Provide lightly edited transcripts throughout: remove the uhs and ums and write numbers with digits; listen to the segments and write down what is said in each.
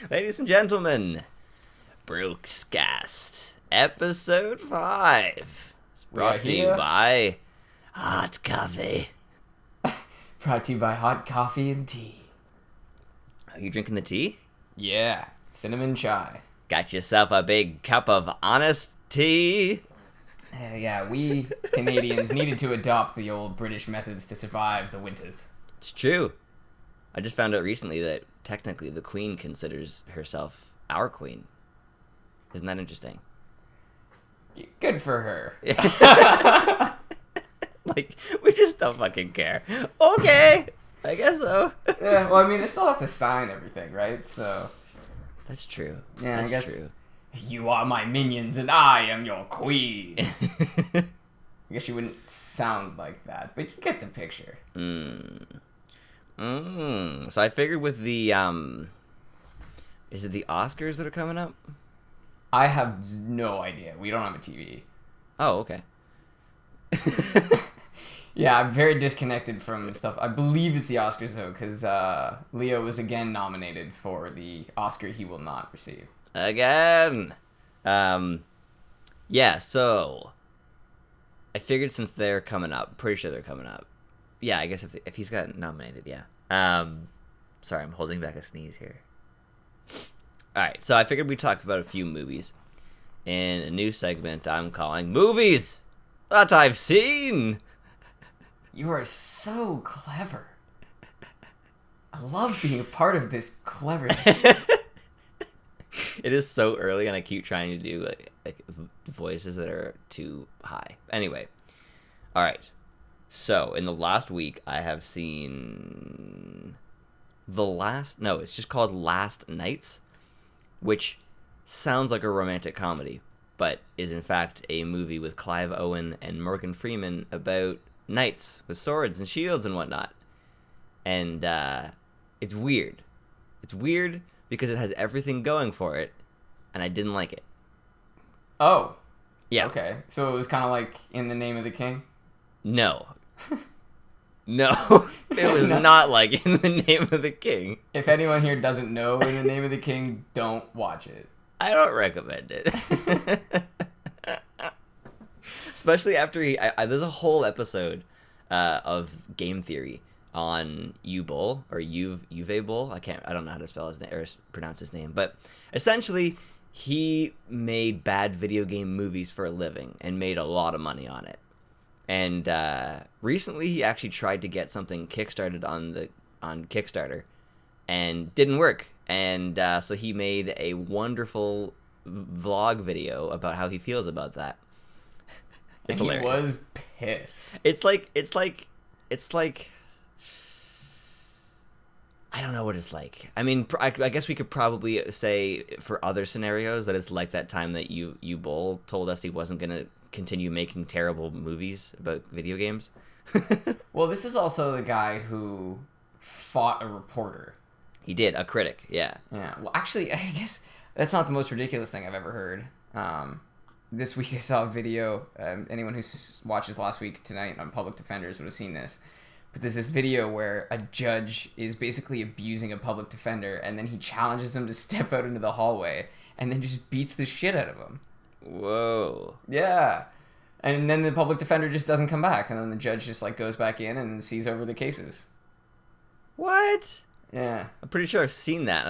Ladies and gentlemen, Broscast, episode 5. It's brought to you by Hot Coffee. Brought to you by Hot Coffee and Tea. Are you drinking the tea? Yeah, cinnamon chai. Got yourself a big cup of honest tea? Yeah, we Canadians needed to adopt the old British methods to survive the winters. It's true. I just found out recently that technically the Queen considers herself our Queen. Isn't that interesting? Good for her. Like, we just don't fucking care. Okay, I guess so. Yeah, well, I mean, they still have to sign everything, right? So. That's true. Yeah, That's I guess. True. You are my minions and I am your queen. I guess you wouldn't sound like that, but you get the picture. So I figured with the, is it the Oscars that are coming up? I have no idea. We don't have a TV. Oh, okay. Yeah, I'm very disconnected from stuff. I believe it's the Oscars, though, because Leo was again nominated for the Oscar he will not receive. Again. Yeah, so I figured since they're coming up, pretty sure they're coming up. Yeah, I guess if he's got nominated, yeah. Sorry, I'm holding back a sneeze here. All right, so I figured we'd talk about a few movies in a new segment I'm calling Movies That I've Seen. You are so clever. I love being a part of this cleverness. It is so early, and I keep trying to do like voices that are too high. Anyway, all right. So in the last week, I have seen it's just called Last Nights, which sounds like a romantic comedy, but is in fact a movie with Clive Owen and Morgan Freeman about knights with swords and shields and whatnot. And it's weird. It's weird because it has everything going for it, and I didn't like it. Oh. Yeah. Okay. So it was kind of like In the Name of the King? No. No. It was not like In the Name of the King. If anyone here doesn't know In the Name of the King, don't watch it. I don't recommend it. Especially after there's a whole episode of game theory on U-Bowl or Uwe Bowl. I don't know how to spell his name or pronounce his name, but essentially he made bad video game movies for a living and made a lot of money on it. And recently he actually tried to get something kickstarted on Kickstarter and didn't work. And so he made a wonderful vlog video about how he feels about that. It's hilarious. He was pissed. It's like I don't know what it's like. I mean, I guess we could probably say for other scenarios that it's like that time that U-Bowl told us he wasn't going to continue making terrible movies about video games. Well, this is also the guy who fought a reporter. He did, a critic, yeah. Yeah. Well, actually, I guess that's not the most ridiculous thing I've ever heard. This week I saw a video. Anyone who watches Last Week Tonight on Public Defenders would have seen this. But there's this video where a judge is basically abusing a public defender, and then he challenges him to step out into the hallway, and then just beats the shit out of him. Whoa. Yeah. And then the public defender just doesn't come back, and then the judge just like goes back in and sees over the cases. What? Yeah. I'm pretty sure I've seen that.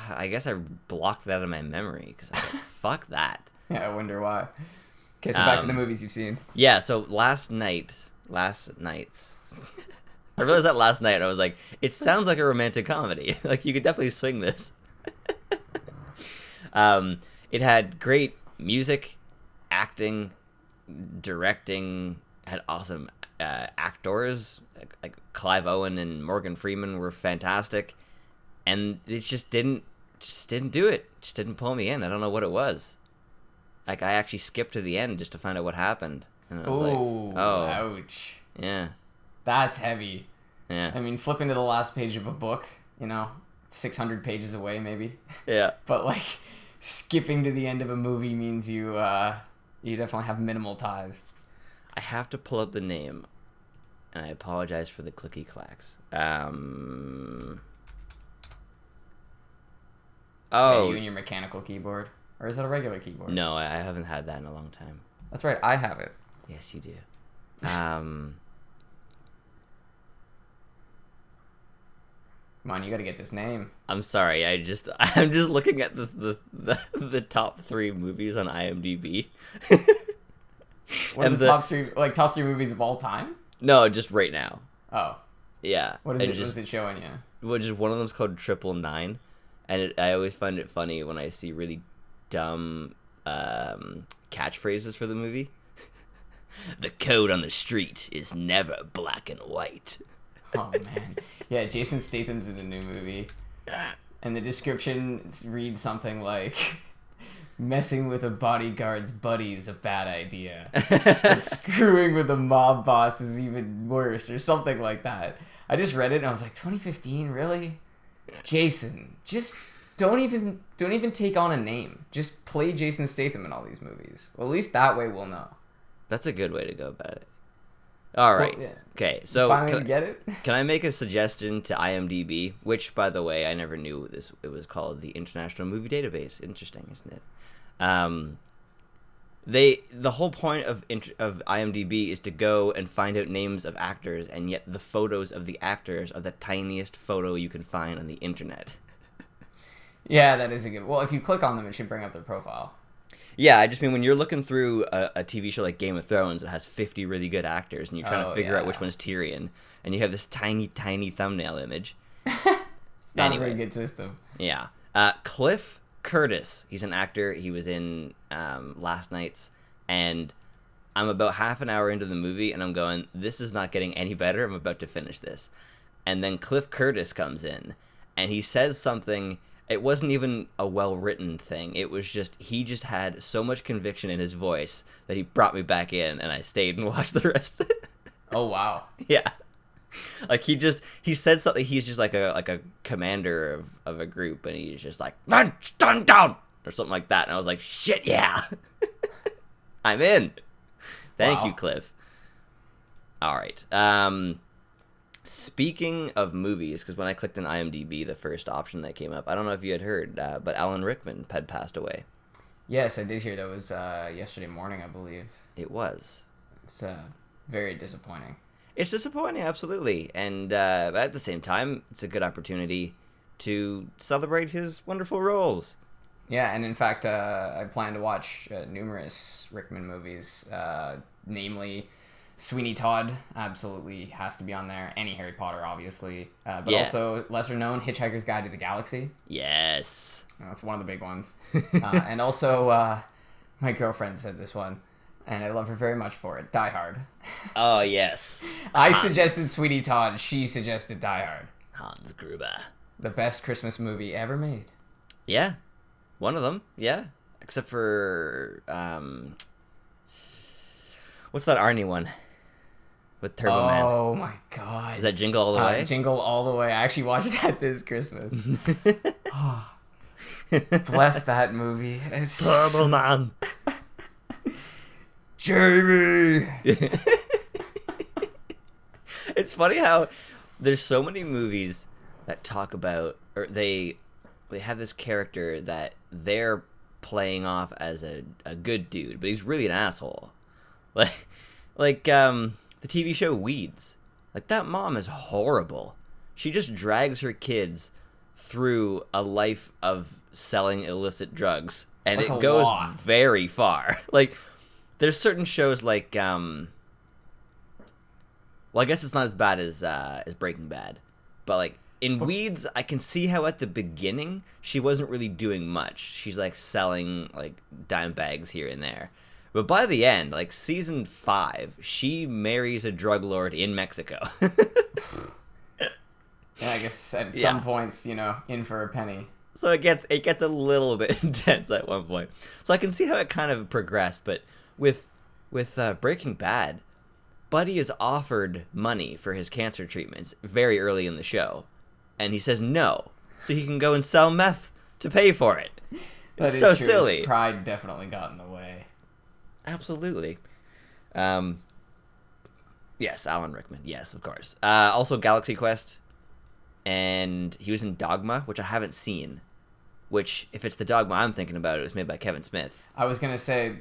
I guess I blocked that in my memory because I was like, fuck that. Yeah, I wonder why. Okay, so back to the movies you've seen. Yeah, so Last Nights. I realized that last night, and I was like, it sounds like a romantic comedy. Like, you could definitely swing this. It had great music, acting, directing, had awesome actors. Like Clive Owen and Morgan Freeman were fantastic. And it just didn't do it. Just didn't pull me in. I don't know what it was. Like, I actually skipped to the end just to find out what happened. And I was like, oh. Ouch. Yeah. That's heavy. Yeah. I mean, flipping to the last page of a book, 600 pages away maybe. Yeah. But like skipping to the end of a movie means you definitely have minimal ties. I have to pull up the name, and I apologize for the clicky clacks. Yeah, Oh you and your mechanical keyboard. Or is that a regular keyboard? no, I haven't had that in a long time. That's right, I have it. Yes, you do. Um, Come on, you gotta get this name. I'm sorry. I'm just looking at the top 3 movies on IMDb. What are And the top three movies of all time? No, just right now. Oh. Yeah. What And is it showing you? Well, just one of them's called 999, and I always find it funny when I see really dumb catchphrases for the movie. The code on the street is never black and white. Oh man, yeah. Jason Statham's in a new movie, and the description reads something like, "Messing with a bodyguard's buddy is a bad idea, but screwing with a mob boss is even worse," or something like that. I just read it and I was like, 2015, really? Jason, just don't even take on a name. Just play Jason Statham in all these movies. Well, at least that way we'll know. That's a good way to go about it. All right. Well, yeah. Okay. So Finally get it? can I make a suggestion to IMDb? Which, by the way, I never knew this. It was called the International Movie Database. Interesting, isn't it? The whole point of IMDb is to go and find out names of actors, and yet the photos of the actors are the tiniest photo you can find on the internet. Yeah, that is a good. Well, if you click on them, it should bring up their profile. Yeah, I just mean when you're looking through a TV show like Game of Thrones that has 50 really good actors, and you're trying to figure out which one's Tyrion, and you have this tiny thumbnail image. It's not a very good system. Yeah. Cliff Curtis. He's an actor. He was in Last Nights, and I'm about half an hour into the movie, and I'm going, this is not getting any better. I'm about to finish this. And then Cliff Curtis comes in, and he says something. It wasn't even a well-written thing. It was just, he just had so much conviction in his voice that he brought me back in, and I stayed and watched the rest of it. Oh, wow. Yeah. Like, he said something, he's just like a commander of a group, and he's just like, man, stand down! Or something like that, and I was like, shit, yeah! I'm in! Thank you, Cliff. Alright, speaking of movies, because when I clicked on IMDb, the first option that came up, I don't know if you had heard, but Alan Rickman had passed away. Yes, I did hear that was yesterday morning, I believe. It was. It's very disappointing. It's disappointing, absolutely. And at the same time, it's a good opportunity to celebrate his wonderful roles. Yeah, and in fact, I plan to watch numerous Rickman movies, namely Sweeney Todd absolutely has to be on there. Any Harry Potter, obviously. But also, lesser known, Hitchhiker's Guide to the Galaxy. Yes. That's one of the big ones. And also, my girlfriend said this one, and I love her very much for it. Die Hard. Oh, yes. I suggested Sweeney Todd. She suggested Die Hard. Hans Gruber. The best Christmas movie ever made. Yeah. One of them. Yeah. Except for, what's that Arnie one? With Turbo Man. Oh my god. Is that Jingle All the Way? Jingle All the Way. I actually watched that this Christmas. Oh, bless that movie. Turbo Man. Jamie! It's funny how there's so many movies that talk about, or they have this character that they're playing off as a good dude, but he's really an asshole. Like the TV show Weeds. Like, that mom is horrible. She just drags her kids through a life of selling illicit drugs, and Like it a goes lot. very far. Like, there's certain shows like well, I guess it's not as bad as Breaking Bad, but like in Weeds, I can see how at the beginning she wasn't really doing much. She's like selling like dime bags here and there. But by the end, like season 5, she marries a drug lord in Mexico. Yeah, I guess at some points, in for a penny. So it gets a little bit intense at one point. So I can see how it kind of progressed, but with Breaking Bad, Buddy is offered money for his cancer treatments very early in the show, and he says no, so he can go and sell meth to pay for it. It's so silly. His pride definitely got in the way. Absolutely. Yes, Alan Rickman. Yes, of course. Also Galaxy Quest, and he was in Dogma, which I haven't seen, which, if it's the Dogma I'm thinking about, it was made by Kevin Smith. I was gonna say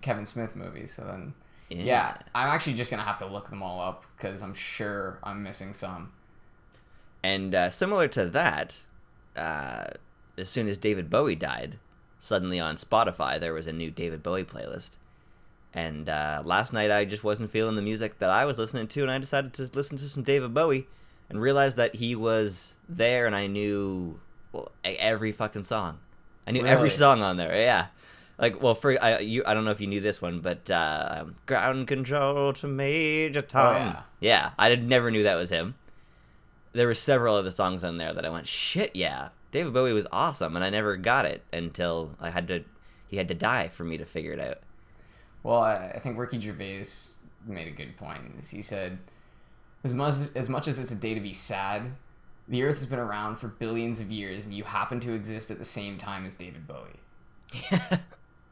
Kevin Smith movie, so then yeah, I'm actually just gonna have to look them all up because I'm sure I'm missing some. And similar to that, as soon as David Bowie died, suddenly on Spotify there was a new David Bowie playlist. And last night I just wasn't feeling the music that I was listening to, and I decided to listen to some David Bowie and realized that he was there, and I knew every fucking song. I knew every song on there, yeah. Like, well, I don't know if you knew this one, but Ground Control to Major Tom. Oh, yeah. Yeah, I never knew that was him. There were several other songs on there that I went, shit, yeah. David Bowie was awesome, and I never got it until he had to die for me to figure it out. Well, I think Ricky Gervais made a good point. He said, as much as it's a day to be sad, the Earth has been around for billions of years, and you happen to exist at the same time as David Bowie.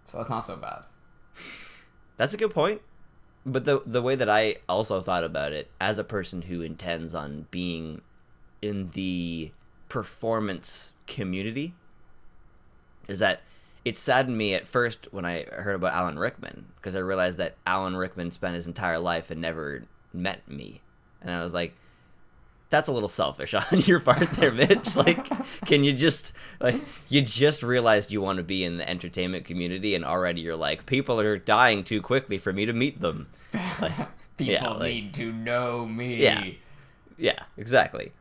So that's not so bad. That's a good point. But the way that I also thought about it, as a person who intends on being in the performance community, is that it saddened me at first when I heard about Alan Rickman, because I realized that Alan Rickman spent his entire life and never met me. And I was like, that's a little selfish on your part there, Mitch. Like, can you just, you just realized you want to be in the entertainment community, and already you're like, people are dying too quickly for me to meet them. People need to know me. Yeah, exactly.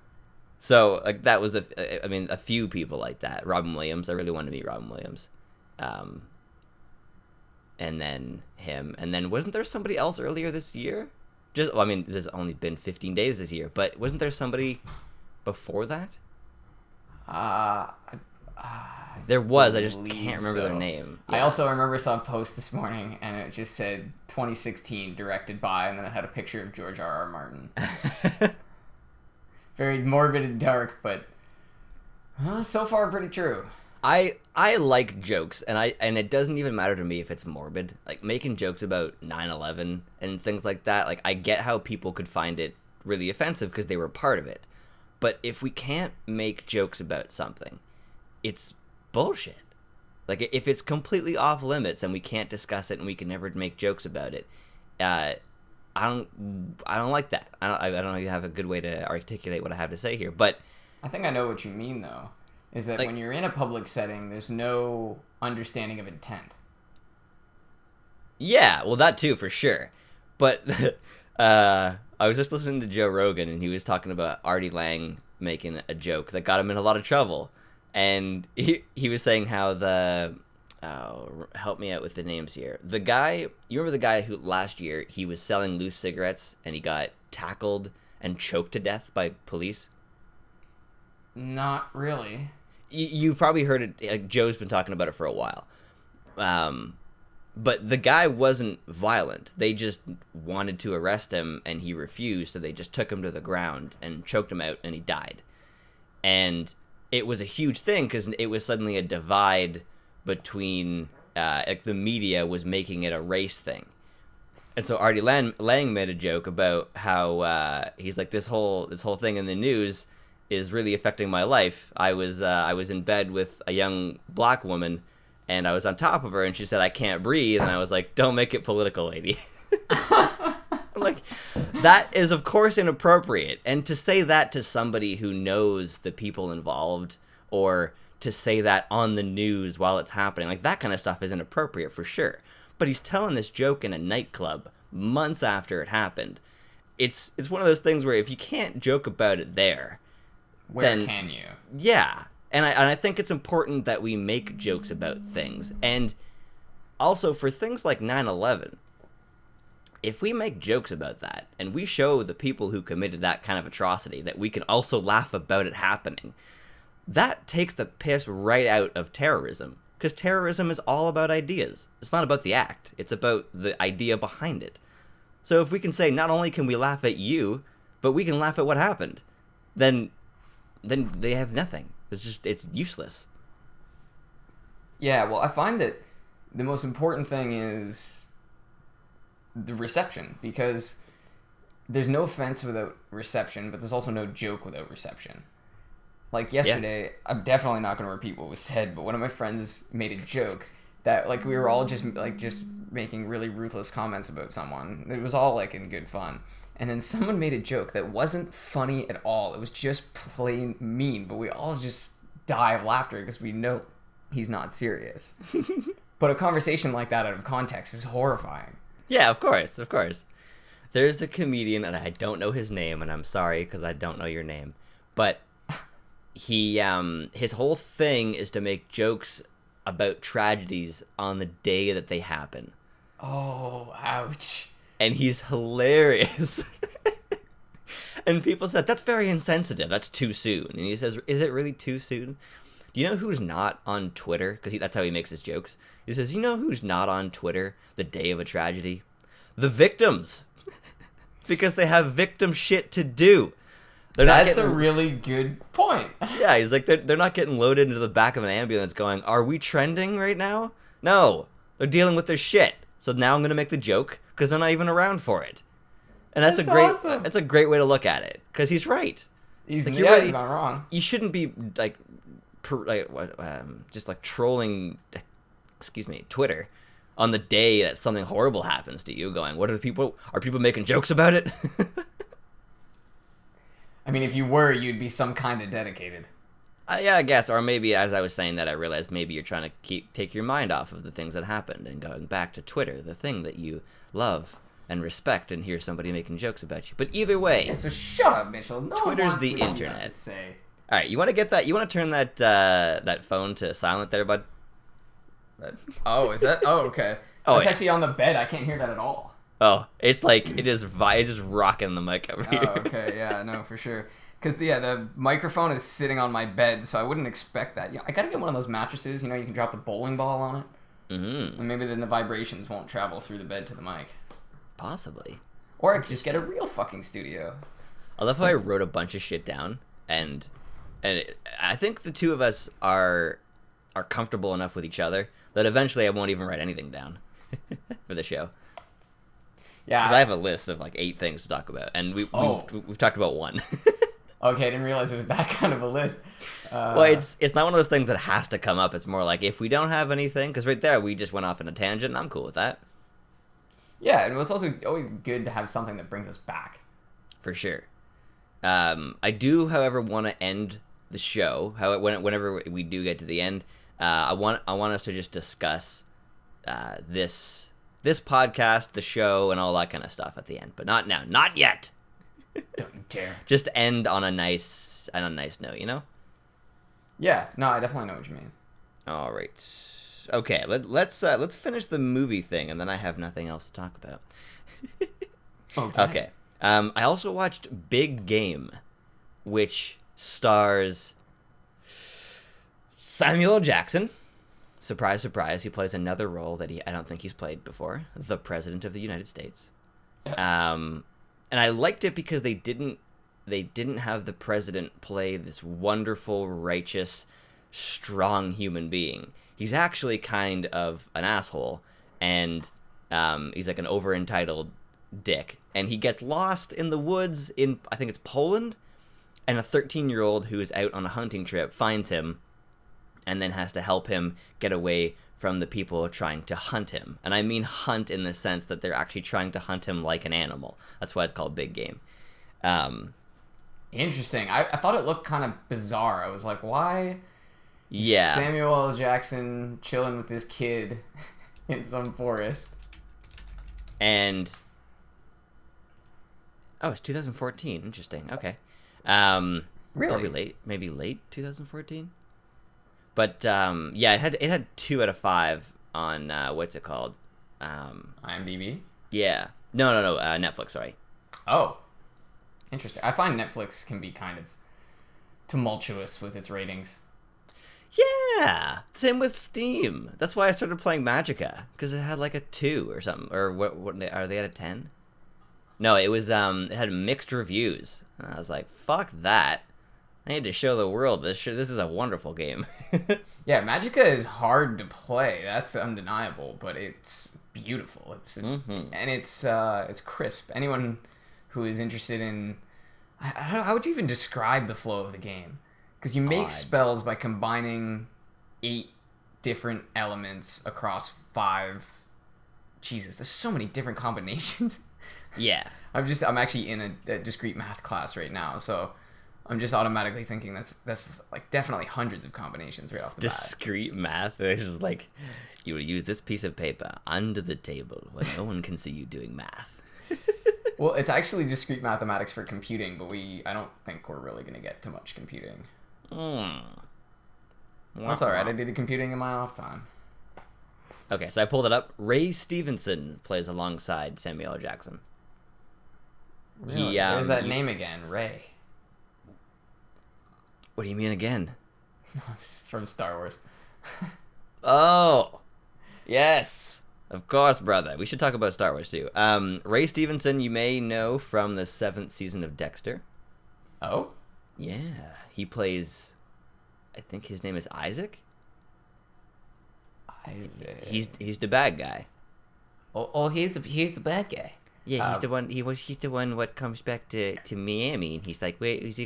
So, that was, a few people like that. Robin Williams, I really wanted to meet Robin Williams. And then him. And then wasn't there somebody else earlier this year? There's only been 15 days this year, but wasn't there somebody before that? There was. I just can't remember their name. Yeah. I also saw a post this morning, and it just said 2016, directed by, and then it had a picture of George R.R. Martin. Very morbid and dark, but so far pretty true. I like jokes, and it doesn't even matter to me if it's morbid. Like, making jokes about 9/11 and things like that, like, I get how people could find it really offensive because they were part of it. But if we can't make jokes about something, it's bullshit. Like, if it's completely off limits and we can't discuss it and we can never make jokes about it, I don't like that. I don't even have a good way to articulate what I have to say here. But I think I know what you mean, though. Is that when you're in a public setting, there's no understanding of intent. Yeah, well, that too, for sure. But I was just listening to Joe Rogan, and he was talking about Artie Lang making a joke that got him in a lot of trouble. And he was saying how help me out with the names here. The guy, you remember the guy who last year, he was selling loose cigarettes, and he got tackled and choked to death by police? Not really. You probably heard it. Like, Joe's been talking about it for a while. But the guy wasn't violent. They just wanted to arrest him, and he refused, so they just took him to the ground and choked him out, and he died. And it was a huge thing because it was suddenly a divide between, the media was making it a race thing. And so Artie Lang made a joke about how he's like, this whole thing in the news is really affecting my life. I was in bed with a young black woman, and I was on top of her, and she said, I can't breathe. And I was like, don't make it political, lady. I'm like, that is, of course, inappropriate. And to say that to somebody who knows the people involved, or to say that on the news while it's happening, like, that kind of stuff is inappropriate for sure. But he's telling this joke in a nightclub months after it happened. It's one of those things where if you can't joke about it there, where can you? Yeah. And I think it's important that we make jokes about things. And also for things like 9/11, if we make jokes about that and we show the people who committed that kind of atrocity that we can also laugh about it happening, that takes the piss right out of terrorism. Because terrorism is all about ideas. It's not about the act. It's about the idea behind it. So if we can say, not only can we laugh at you, but we can laugh at what happened, then they have nothing. It's useless. Yeah, well, I find that the most important thing is the reception, because there's no offense without reception, but there's also no joke without reception. Like yesterday, I'm definitely not going to repeat what was said, but one of my friends made a joke that like we were all just making really ruthless comments about someone. It was all like in good fun. And then someone made a joke that wasn't funny at all. It was just plain mean, but we all just die of laughter because we know he's not serious. But a conversation like that out of context is horrifying. Yeah, of course, of course. There's a comedian, and I don't know his name, and I'm sorry because I don't know your name, but he his whole thing is to make jokes about tragedies on the day that they happen. Oh, ouch. And he's hilarious. And people said, that's very insensitive. That's too soon. And he says, is it really too soon? Do you know who's not on Twitter? Because that's how he makes his jokes. He says, you know who's not on Twitter the day of a tragedy? The victims. Because they have victim shit to do. That's a really good point. Yeah, he's like, they're not getting loaded into the back of an ambulance going, are we trending right now? No, they're dealing with their shit. So now I'm going to make the joke because they're not even around for it. And that's awesome. That's a great way to look at it because he's right. He's like, he's not wrong. You shouldn't be just like trolling, Twitter on the day that something horrible happens to you going, are people making jokes about it? I mean, if you were, you'd be some kind of dedicated. Yeah, I guess. Or maybe as I was saying that, I realized maybe you're trying to take your mind off of the things that happened and going back to Twitter, the thing that you love and respect, and hear somebody making jokes about you. But either way... Yeah, so shut up, Mitchell. No Twitter's one the wants internet. To say. All right, you want to get that? You want to turn that phone to silent there, bud? Oh, is that? Oh, okay. Oh, it's actually on the bed. I can't hear that at all. Oh, it's like it's just rocking the mic over here. Oh, okay, yeah, no, for sure. Because the microphone is sitting on my bed, so I wouldn't expect that. I gotta get one of those mattresses. You can drop the bowling ball on it, and maybe then the vibrations won't travel through the bed to the mic. Possibly. Or I could just get a real fucking studio. I love how I wrote a bunch of shit down, and I think the two of us are comfortable enough with each other that eventually I won't even write anything down for the show. Yeah, because I have a list of like 8 things to talk about, and we've talked about one. Okay, I didn't realize it was that kind of a list. Well, it's not one of those things that has to come up. It's more like if we don't have anything, because right there we just went off in a tangent, and I'm cool with that. Yeah, and it's also always good to have something that brings us back. For sure. I do, however, want to end the show. Whenever we do get to the end, I want us to just discuss this podcast, the show, and all that kind of stuff at the end. But not now, not yet. Don't you dare. Just end on a nice note, Yeah, no, I definitely know what you mean. All right. Okay, let's finish the movie thing, and then I have nothing else to talk about. Okay. I also watched Big Game, which stars Samuel L. Jackson. Surprise, surprise, he plays another role that I don't think he's played before, the President of the United States. And I liked it because they didn't have the president play this wonderful, righteous, strong human being. He's actually kind of an asshole, and he's like an over-entitled dick. And he gets lost in the woods in, I think it's Poland, and a 13-year-old who is out on a hunting trip finds him and then has to help him get away from the people trying to hunt him. And I mean hunt in the sense that they're actually trying to hunt him like an animal. That's why it's called Big Game. Interesting. I thought it looked kind of bizarre. I was like, why is Samuel L. Jackson chilling with this kid in some forest? And... oh, it's 2014. Interesting. Okay. Really? Probably late 2014. But yeah, it had 2 out of 5 on what's it called? IMDb? Yeah. No. Netflix. Sorry. Oh, interesting. I find Netflix can be kind of tumultuous with its ratings. Yeah. Same with Steam. That's why I started playing Magicka, because it had like a 2 or something. Or what are they at a 10? No, it was it had mixed reviews. And I was like, fuck that. I need to show the world this is a wonderful game. Yeah, Magicka is hard to play. That's undeniable, but it's beautiful. And it's crisp. Anyone who is interested in how would you even describe the flow of the game? Because you make odd. spells by combining 8 different elements across 5. Jesus, there's so many different combinations. Yeah. I'm actually in a discrete math class right now, so I'm just automatically thinking that's like definitely hundreds of combinations right off the bat. Discrete math. It's just like, you will use this piece of paper under the table where no one can see you doing math. Well, it's actually discrete mathematics for computing, but I don't think we're really going to get to much computing. That's all right. I do the computing in my off time. Okay, so I pulled it up. Ray Stevenson plays alongside Samuel L. Jackson. Really? There's that name again, Ray. What do you mean again? From Star Wars. Oh, yes. Of course, brother. We should talk about Star Wars, too. Ray Stevenson, you may know from the 7th season of Dexter. Oh? Yeah. He plays, I think his name is Isaac? Isaac. He's the bad guy. Oh, he's the bad guy. Yeah, he's the one. He's the one what comes back to Miami, and he's like, where's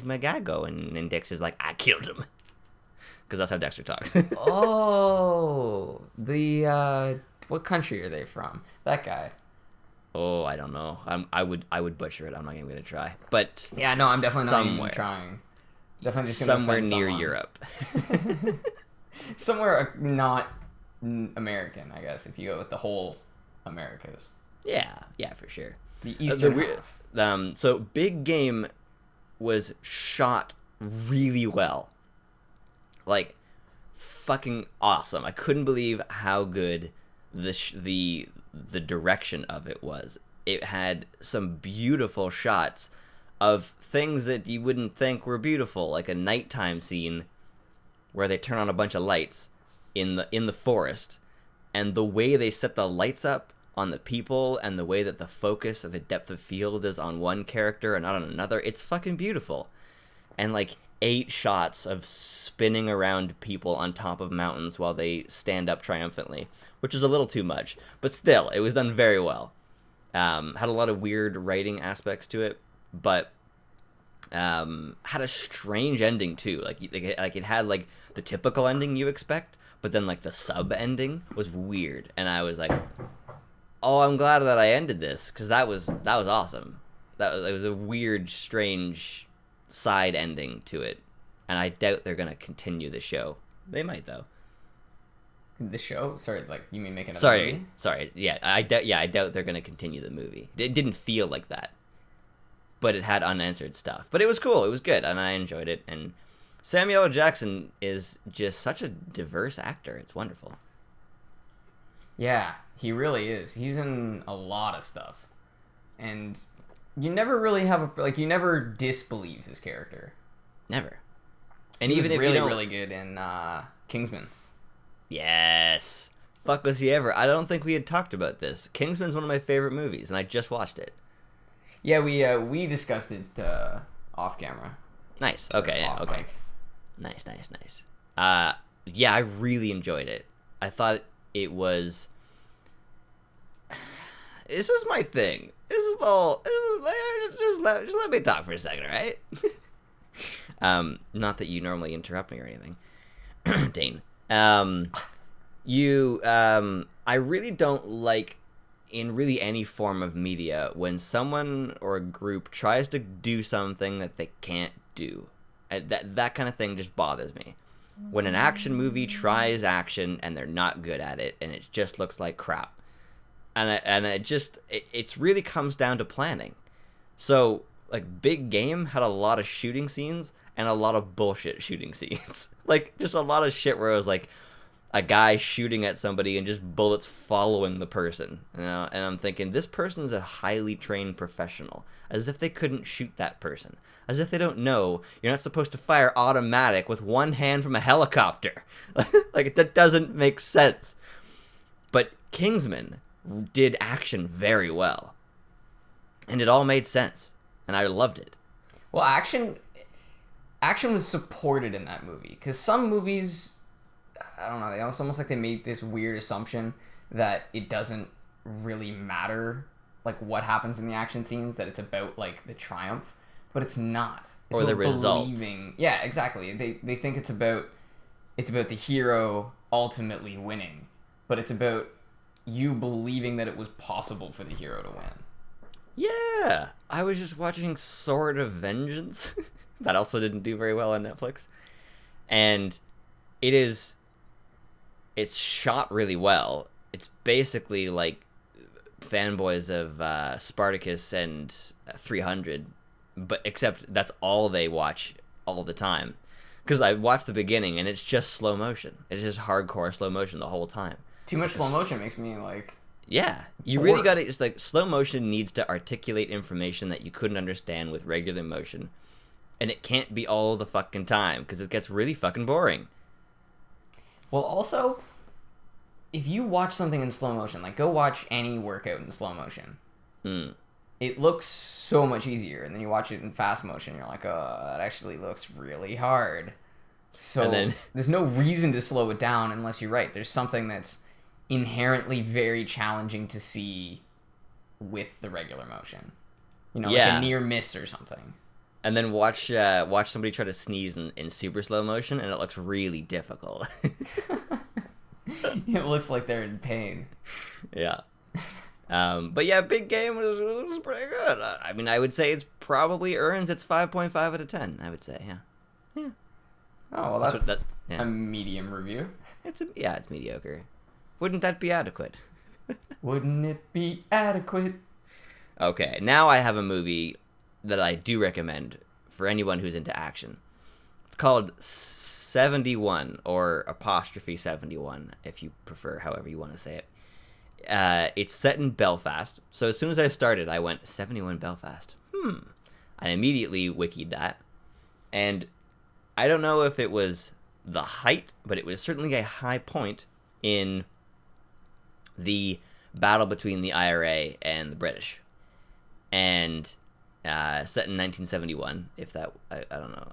my guy going? And Dexter's like, I killed him, because that's how Dexter talks. Oh, what country are they from? That guy. Oh, I don't know. I would butcher it. I'm not even gonna try. But yeah, no, I'm definitely not even somewhere. Trying. Definitely just gonna Somewhere offend near someone. Europe. Somewhere not American, I guess, if you go with the whole Americas. Yeah, for sure. The eastern half. So Big Game was shot really well. Like, fucking awesome. I couldn't believe how good the direction of it was. It had some beautiful shots of things that you wouldn't think were beautiful, like a nighttime scene where they turn on a bunch of lights in the forest, and the way they set the lights up on the people and the way that the focus of the depth of field is on one character and not on another, it's fucking beautiful. And like 8 shots of spinning around people on top of mountains while they stand up triumphantly, which is a little too much, but still, it was done very well. Had a lot of weird writing aspects to it, but had a strange ending too. Like it had like the typical ending you expect, but then like the sub ending was weird, and I was like, oh, I'm glad that I ended this, because that was awesome. It was a weird, strange side ending to it, and I doubt they're gonna continue the show. They might though. The show? Sorry, like you mean making a movie? Sorry. Yeah, I doubt they're gonna continue the movie. It didn't feel like that, but it had unanswered stuff. But it was cool. It was good, and I enjoyed it. And Samuel L. Jackson is just such a diverse actor. It's wonderful. Yeah, he really is. He's in a lot of stuff, and you never really have you never disbelieve his character. Never. And He even was if really, you don't, really good in Kingsman. yes, fuck was he ever? I don't think we had talked about this. Kingsman's one of my favorite movies, and I just watched it. Yeah, we discussed it off camera. Nice. Okay. Yeah, Off okay. mic. Nice. Yeah, I really enjoyed it. I thought it was. This is my thing. This is the whole. Just let me talk for a second, all right? Not that you normally interrupt me or anything, Dane. I really don't like, in really any form of media, when someone or a group tries to do something that they can't do. That kind of thing just bothers me. When an action movie tries action and they're not good at it, and it just looks like crap. And it really comes down to planning. So, like, Big Game had a lot of shooting scenes and a lot of bullshit shooting scenes. Like, just a lot of shit where it was like a guy shooting at somebody and just bullets following the person. You know? And I'm thinking, this person is a highly trained professional. As if they couldn't shoot that person. As if they don't know you're not supposed to fire automatic with one hand from a helicopter. Like, that doesn't make sense. But Kingsman did action very well. And it all made sense. And I loved it. Well, action was supported in that movie, because some movies, I don't know, it's almost like they made this weird assumption that it doesn't really matter like what happens in the action scenes, that it's about like the triumph, but it's not. It's or the about results. believing. Yeah, exactly. They think it's about the hero ultimately winning, but it's about you believing that it was possible for the hero to win. Yeah, I was just watching Sword of Vengeance. That also didn't do very well on Netflix, and it's shot really well. It's basically like fanboys of Spartacus and 300, but except that's all they watch all the time. Because I watched the beginning and it's just slow motion. It's just hardcore slow motion the whole time. Too much slow motion makes me like. Yeah, you really got to. It's like slow motion needs to articulate information that you couldn't understand with regular motion, and it can't be all the fucking time because it gets really fucking boring. Well, also, if you watch something in slow motion, like go watch any workout in slow motion, it looks so much easier. And then you watch it in fast motion, you're like, oh, that actually looks really hard. So there's no reason to slow it down unless you're right. There's something that's inherently very challenging to see with the regular motion. You know, like a near miss or something. And then watch somebody try to sneeze in super slow motion, and it looks really difficult. It looks like they're in pain. Yeah. But yeah, Big Game was pretty good. I mean, I would say it's probably earns its 5.5 out of 10, I would say, yeah. Oh, well, that's a medium review. It's mediocre. Wouldn't that be adequate? Wouldn't it be adequate? Okay, now I have a movie that I do recommend for anyone who's into action. It's called 71, or apostrophe 71, if you prefer, however you want to say it. It's set in Belfast. So as soon as I started, I went, 71 Belfast. I immediately wikied that. And I don't know if it was the height, but it was certainly a high point in the battle between the IRA and the British. And set in 1971, if that, I don't know.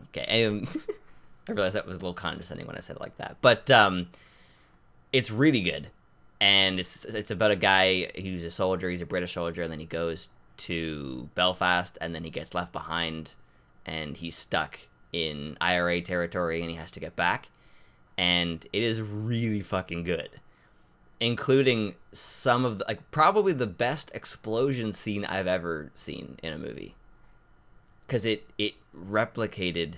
Okay, I realized that was a little condescending when I said it like that. But it's really good. And it's about a guy who's a soldier. He's a British soldier, and then he goes to Belfast, and then he gets left behind, and he's stuck in IRA territory, and he has to get back. And it is really fucking good, including some of the, probably the best explosion scene I've ever seen in a movie, because it replicated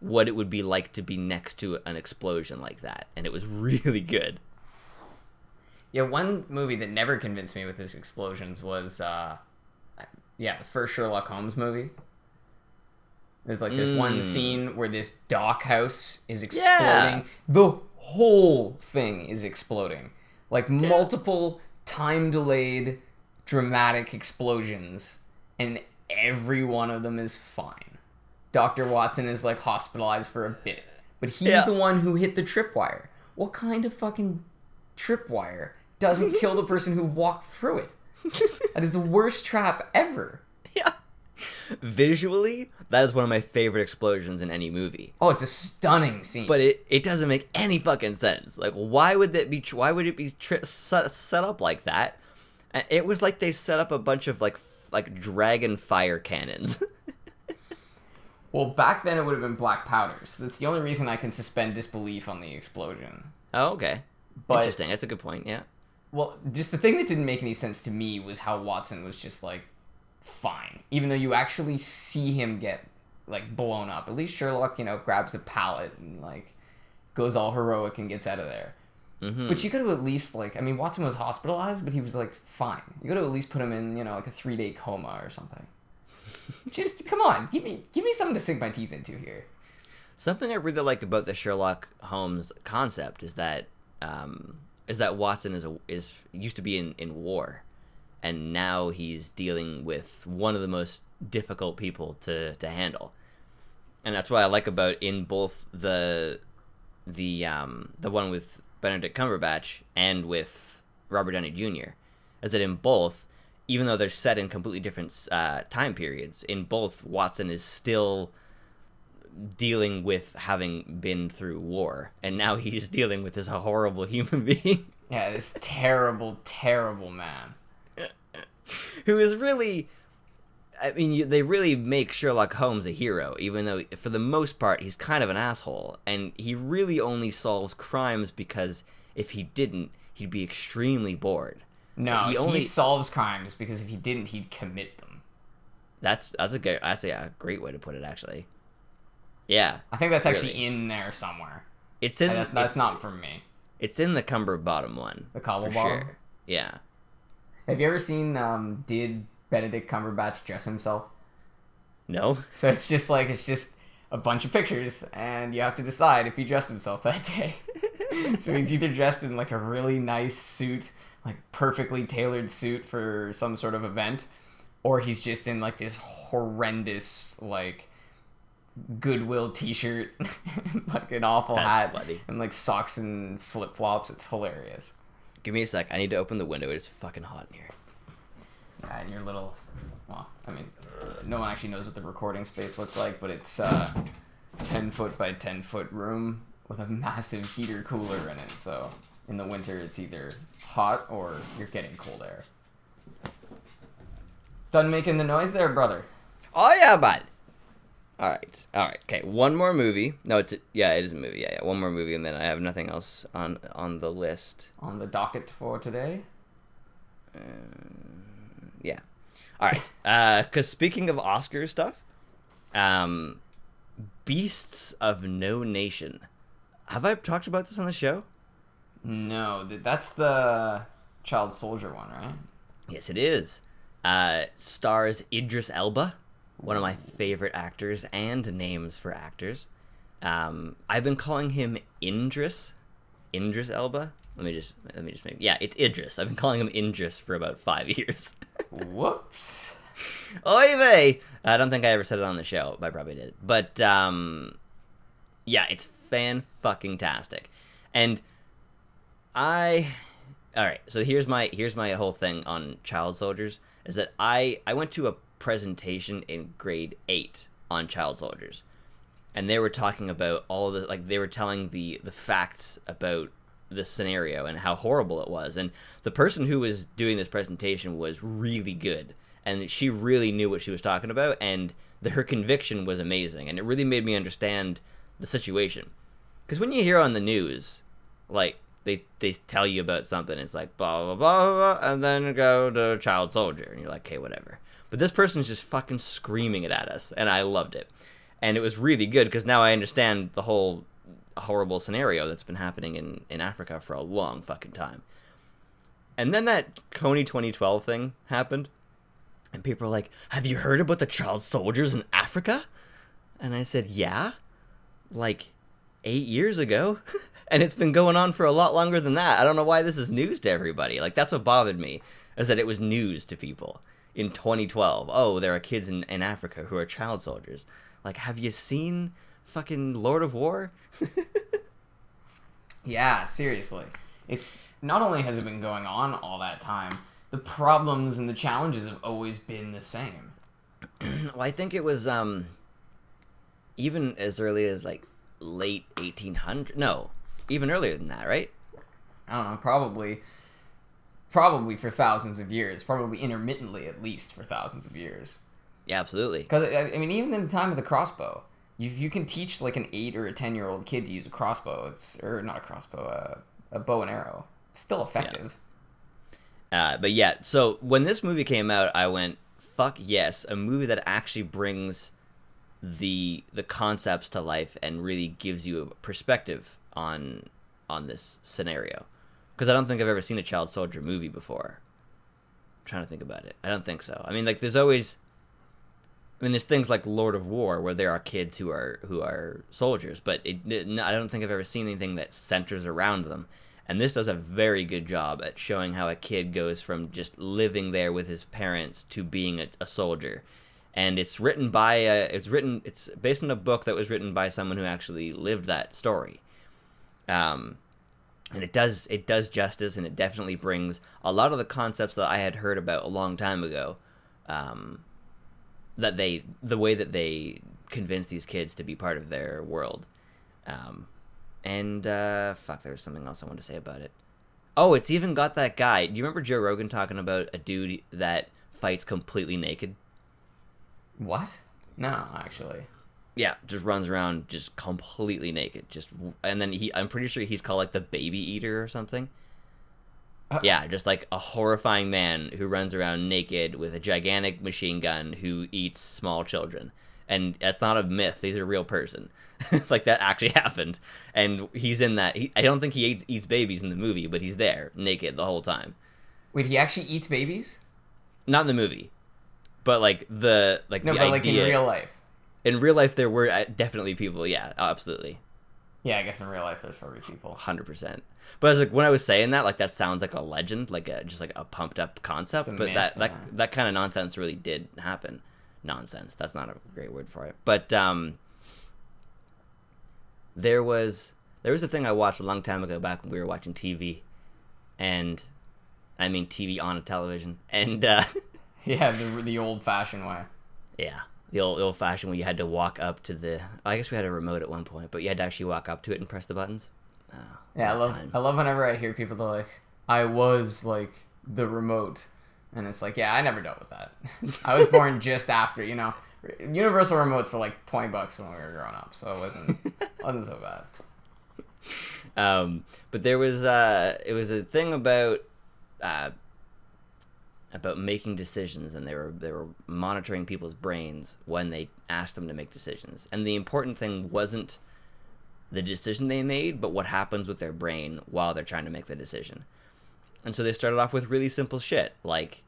what it would be like to be next to an explosion like that, and it was really good. Yeah, one movie that never convinced me with his explosions was, the first Sherlock Holmes movie. There's like this one scene where this dock house is exploding. Yeah. The whole thing is exploding. Like multiple time-delayed dramatic explosions, and every one of them is fine. Dr. Watson is like hospitalized for a bit, but he's the one who hit the tripwire. What kind of fucking tripwire doesn't kill the person who walked through it? That is the worst trap ever. Yeah. Visually, that is one of my favorite explosions in any movie. Oh, it's a stunning scene. But it doesn't make any fucking sense. Like, why would it be set up like that? It was like they set up a bunch of like dragon fire cannons. Well, back then it would have been black powder, so that's the only reason I can suspend disbelief on the explosion. Oh, okay. But, interesting. That's a good point, yeah. Well, just the thing that didn't make any sense to me was how Watson was just, like, fine. Even though you actually see him get, like, blown up. At least Sherlock, grabs the pallet and, like, goes all heroic and gets out of there. Mm-hmm. But you gotta at least, Watson was hospitalized, but he was, like, fine. You gotta at least put him in, like, a 3-day coma or something. Just, come on. Give me something to sink my teeth into here. Something I really like about the Sherlock Holmes concept is that Watson is used to be in war, and now he's dealing with one of the most difficult people to handle, and that's what I like about in both the one with Benedict Cumberbatch and with Robert Downey Jr. is that in both, even though they're set in completely different time periods, in both Watson is still dealing with having been through war, and now he's dealing with this horrible human being. Yeah, this terrible, terrible man. Who is really... I mean, they really make Sherlock Holmes a hero, even though for the most part he's kind of an asshole, and he really only solves crimes because if he didn't, he'd be extremely bored. No, he solves crimes because if he didn't, he'd commit them. That's a great way to put it, actually. Yeah, I think that's actually in there somewhere. It's in. That's not from me. It's in the Cumberbottom one. The Cobblebottom? Sure. Yeah. Have you ever seen, did Benedict Cumberbatch dress himself? No. So it's just a bunch of pictures, and you have to decide if he dressed himself that day. So he's either dressed in, like, a really nice suit, like, perfectly tailored suit for some sort of event, or he's just in, like, this horrendous, like, Goodwill t-shirt, like an awful hat, funny. And like socks and flip-flops. It's hilarious. Give me a sec. I need to open the window. It's fucking hot in here. Yeah, and your little, well, I mean, no one actually knows what the recording space looks like, but it's 10 foot by 10 foot room with a massive heater cooler in it. So in the winter, it's either hot or you're getting cold air. Done making the noise there, brother? Oh yeah, bud. All right. Okay, one more movie. No, it is a movie. Yeah, one more movie, and then I have nothing else on the list. On the docket for today? Yeah. All right. Because speaking of Oscar stuff, Beasts of No Nation. Have I talked about this on the show? No, that's the child soldier one, right? Yes, it is. Stars Idris Elba. One of my favorite actors and names for actors. I've been calling him Idris Elba. Let me just make. Yeah, it's Idris. I've been calling him Idris for about 5 years. Whoops. Oy vey. I don't think I ever said it on the show, but I probably did. But yeah, it's fan-fucking-tastic. And all right. So here's my whole thing on child soldiers is that I went to a presentation in grade 8 on child soldiers, and they were talking about all of the, like, they were telling the facts about the scenario and how horrible it was, and the person who was doing this presentation was really good, and she really knew what she was talking about, and her conviction was amazing, and it really made me understand the situation. Because when you hear on the news, like, they tell you about something, it's like blah blah blah blah, and then go to child soldier, and you're like, okay, whatever. But this person's just fucking screaming it at us, and I loved it. And it was really good, because now I understand the whole horrible scenario that's been happening in Africa for a long fucking time. And then that Coney 2012 thing happened, and people were like, have you heard about the child soldiers in Africa? And I said, yeah, like 8 years ago. And it's been going on for a lot longer than that. I don't know why this is news to everybody. Like, that's what bothered me, is that it was news to people. In 2012, oh, there are kids in Africa who are child soldiers. Like, have you seen fucking Lord of War? Yeah, seriously. It's not only has it been going on all that time, the problems and the challenges have always been the same. Well, I think it was even as early as like late 1800. No, even earlier than that, right? I don't know, probably for thousands of years, probably intermittently at least for thousands of years. Yeah, absolutely. Because, I mean, even in the time of the crossbow, you can teach like an 8 or a 10-year-old kid to use a crossbow, or not a crossbow, a bow and arrow. It's still effective. Yeah. But yeah, so when this movie came out, I went, fuck yes, a movie that actually brings the concepts to life and really gives you a perspective on this scenario. Because I don't think I've ever seen a child soldier movie before. I'm trying to think about it. I don't think so. I mean, like, there's things like Lord of War where there are kids who are soldiers, but I don't think I've ever seen anything that centers around them. And this does a very good job at showing how a kid goes from just living there with his parents to being a soldier. And it's written by it's based on a book that was written by someone who actually lived that story. And it does justice, and it definitely brings a lot of the concepts that I had heard about a long time ago. The way that they convince these kids to be part of their world. There was something else I wanted to say about it. Oh, it's even got that guy. Do you remember Joe Rogan talking about a dude that fights completely naked? What? No, actually. Yeah, just runs around just completely naked. And then I'm pretty sure he's called like the baby eater or something. Yeah, just like a horrifying man who runs around naked with a gigantic machine gun who eats small children. And that's not a myth. He's a real person. Like, that actually happened. And he's in that. I don't think he eats babies in the movie, but he's there, naked, the whole time. Wait, he actually eats babies? Not in the movie. But, like, the No, the but idea, like in real life. In real life, there were definitely people, yeah, absolutely. Yeah, I guess in real life there's probably people. 100%. But I was like, when I was saying that, like, that sounds like a legend, like just like a pumped up concept. But myth, that kind of nonsense really did happen. Nonsense. That's not a great word for it. But there was a thing I watched a long time ago back when we were watching TV, and I mean TV on a television, and yeah, the old fashioned way. Yeah. The old fashioned where you had to walk up to the. I guess we had a remote at one point, but you had to actually walk up to it and press the buttons. Oh, yeah, I love whenever I hear people that like, I was like the remote, and it's like, yeah, I never dealt with that. I was born just after, universal remotes were like $20 when we were growing up, so it wasn't so bad. But there was it was a thing about making decisions, and they were monitoring people's brains when they asked them to make decisions. And the important thing wasn't the decision they made, but what happens with their brain while they're trying to make the decision. And so they started off with really simple shit, like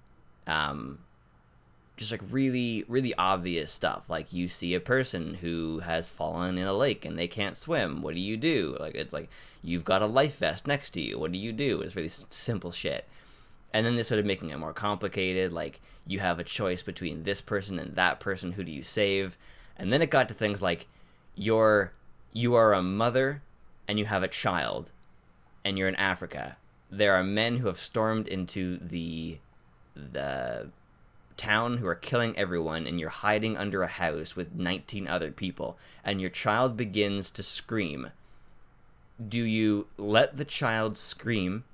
just like really, really obvious stuff. Like, you see a person who has fallen in a lake and they can't swim. What do you do? Like, it's like, you've got a life vest next to you. What do you do? It's really simple shit. And then they started making it more complicated, like, you have a choice between this person and that person, who do you save? And then it got to things like, you are a mother, and you have a child, and you're in Africa. There are men who have stormed into the town who are killing everyone, and you're hiding under a house with 19 other people, and your child begins to scream. Do you let the child scream,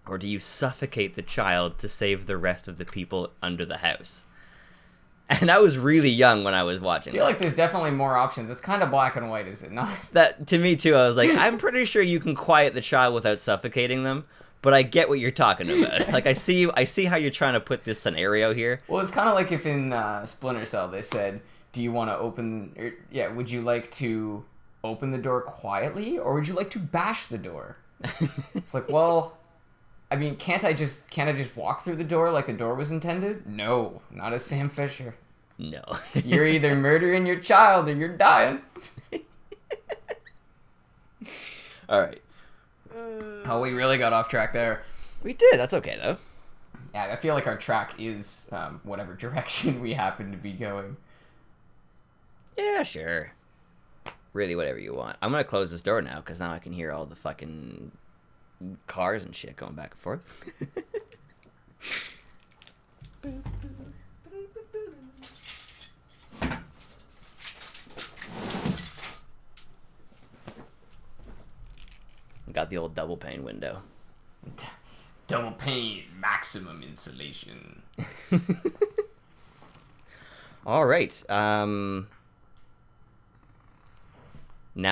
or do you suffocate the child to save the rest of the people under the house? And I was really young when I was watching. I feel like there's definitely more options. It's kind of black and white, is it not? That, to me too, I was like, I'm pretty sure you can quiet the child without suffocating them, but I get what you're talking about. Like, I see how you're trying to put this scenario here. Well, it's kind of like if in Splinter Cell they said, do you want to would you like to open the door quietly, or would you like to bash the door? It's like, well, I mean, can't I just walk through the door like the door was intended? No, not as Sam Fisher. No. You're either murdering your child or you're dying. All right. Oh, we really got off track there. We did. That's okay, though. Yeah, I feel like our track is whatever direction we happen to be going. Yeah, sure. Really, whatever you want. I'm going to close this door now, because now I can hear all the fucking cars and shit going back and forth. Got the old double pane window. Double pane, maximum insulation. All right. Now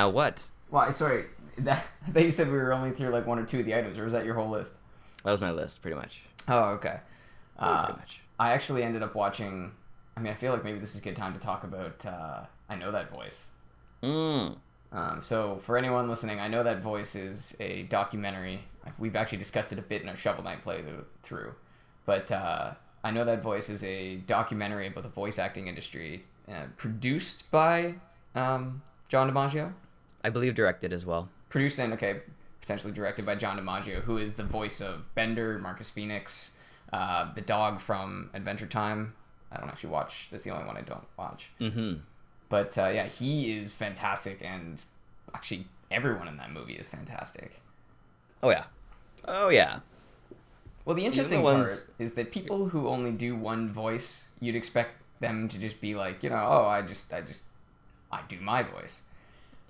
what? Well, sorry. I thought you said we were only through like one or two of the items, or was that your whole list? That was my list, pretty much. Oh, okay. Pretty much. I actually ended up watching. I mean, I feel like maybe this is a good time to talk about I Know That Voice. So for anyone listening, I Know That Voice is a documentary. We've actually discussed it a bit in our Shovel Knight playthrough. But I Know That Voice is a documentary about the voice acting industry, produced by John DiMaggio. I believe directed as well. Produced and, potentially directed by John DiMaggio, who is the voice of Bender, Marcus Phoenix, the dog from Adventure Time. I don't actually watch. That's the only one I don't watch. Mm-hmm. But, yeah, he is fantastic, and actually everyone in that movie is fantastic. Oh, yeah. Oh, yeah. Well, the interesting part is that people who only do one voice, you'd expect them to just be like, I do my voice.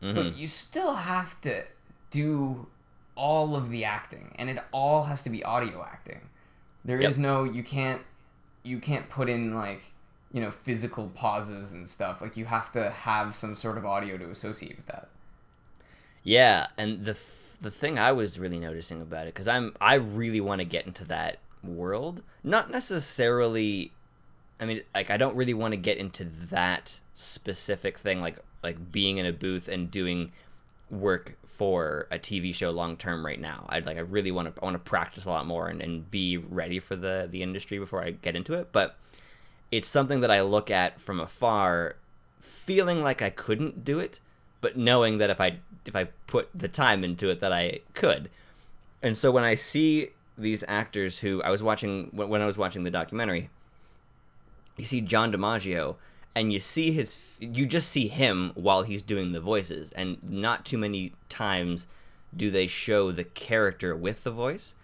Mm-hmm. But you still have to do all of the acting, and it all has to be audio acting. There is no, you can't put in like physical pauses and stuff. Like, you have to have some sort of audio to associate with that. Yeah, and the thing I was really noticing about it, because I really want to get into that world. Not necessarily, I mean, like, I don't really want to get into that specific thing, like being in a booth and doing work for a TV show long term right now. I really want to practice a lot more and be ready for the industry before I get into it. But it's something that I look at from afar, feeling like I couldn't do it, but knowing that if I put the time into it, that I could. And so when I see these actors who I was watching when I was watching the documentary, you see John DiMaggio, and you just see him while he's doing the voices, and not too many times do they show the character with the voice.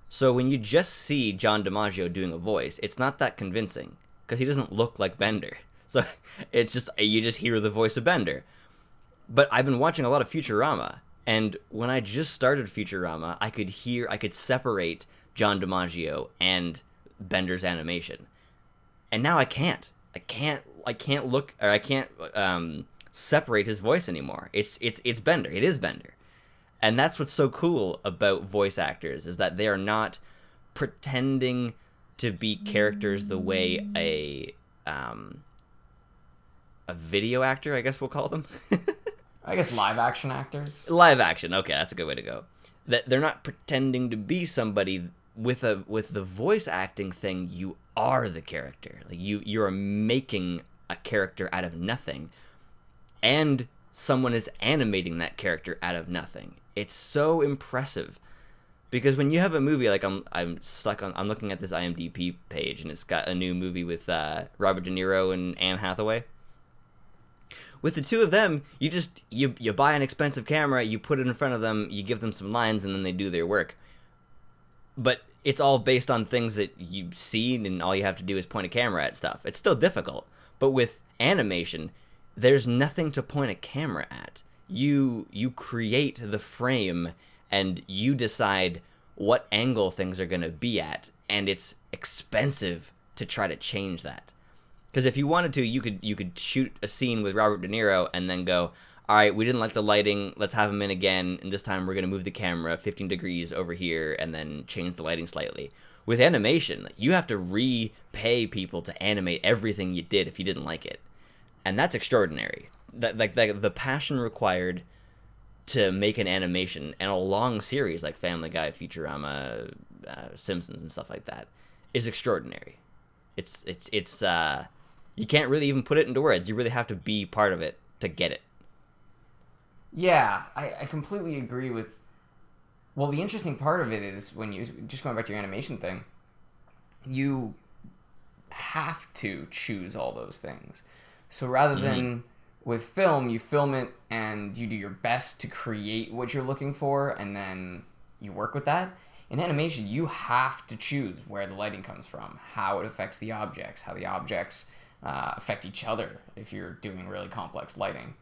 So when you just see John DiMaggio doing a voice, it's not that convincing because he doesn't look like Bender. So it's just, you just hear the voice of Bender. But I've been watching a lot of Futurama, and when I just started Futurama, I could separate John DiMaggio and Bender's animation. And now I can't look, or I can't separate his voice anymore. It's Bender. It is Bender. And that's what's so cool about voice actors, is that they are not pretending to be characters the way a video actor, I guess we'll call them. I guess live action actors. Live action, okay, that's a good way to go. That they're not pretending to be somebody. With the voice acting thing, you are the character. Like, you're making a character out of nothing, and someone is animating that character out of nothing. It's so impressive, because when you have a movie, like, I'm looking at this IMDb page, and it's got a new movie with Robert De Niro and Anne Hathaway. With the two of them, you buy an expensive camera, you put it in front of them, you give them some lines, and then they do their work. But it's all based on things that you've seen, and all you have to do is point a camera at stuff. It's still difficult. But with animation, there's nothing to point a camera at. You create the frame, and you decide what angle things are going to be at, and it's expensive to try to change that. Because if you wanted to, you could shoot a scene with Robert De Niro and then go, all right, we didn't like the lighting, let's have him in again, and this time we're going to move the camera 15 degrees over here and then change the lighting slightly. With animation, you have to repay people to animate everything you did if you didn't like it. And that's extraordinary. The passion required to make an animation and a long series like Family Guy, Futurama, Simpsons, and stuff like that is extraordinary. It's you can't really even put it into words. You really have to be part of it to get it. Yeah, I completely agree with... Well, the interesting part of it is, when you... Just going back to your animation thing, you have to choose all those things. So rather than with film, you film it and you do your best to create what you're looking for, and then you work with that. In animation, you have to choose where the lighting comes from, how it affects the objects, how the objects affect each other if you're doing really complex lighting.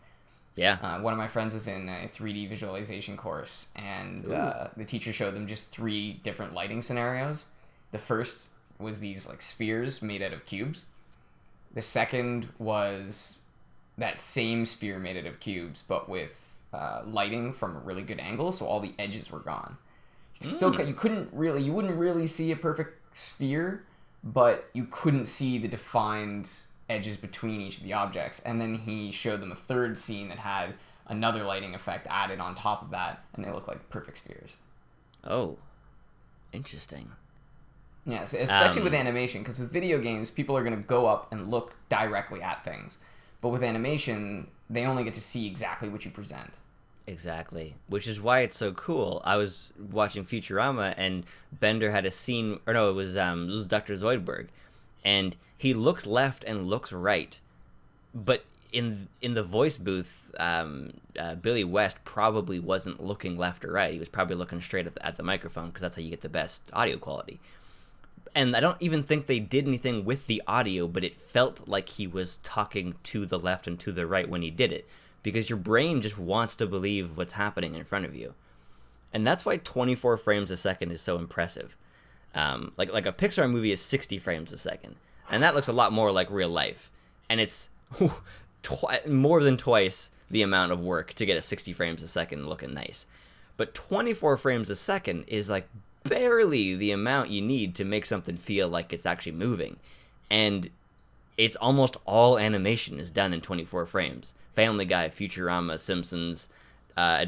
Yeah. One of my friends is in a 3D visualization course, and the teacher showed them just 3 different lighting scenarios. The first was these like spheres made out of cubes. The second was that same sphere made out of cubes, but with lighting from a really good angle, so all the edges were gone. You wouldn't really see a perfect sphere, but you couldn't see the defined edges between each of the objects. And then he showed them a third scene that had another lighting effect added on top of that, and they look like perfect spheres. Oh, interesting. Yeah, so especially with animation, because with video games, people are going to go up and look directly at things. But with animation, they only get to see exactly what you present. Exactly, which is why it's so cool. I was watching Futurama, and Bender had a scene, or no, it was Dr. Zoidberg, and he looks left and looks right, but in the voice booth, Billy West probably wasn't looking left or right. He was probably looking straight at the microphone, because that's how you get the best audio quality. And I don't even think they did anything with the audio, but it felt like he was talking to the left and to the right when he did it, because your brain just wants to believe what's happening in front of you. And that's why 24 frames a second is so impressive. Like a Pixar movie is 60 frames a second. and that looks a lot more like real life. And it's more than twice the amount of work to get a 60 frames a second looking nice. But 24 frames a second is like barely the amount you need to make something feel like it's actually moving. And it's almost all animation is done in 24 frames. Family Guy, Futurama, Simpsons,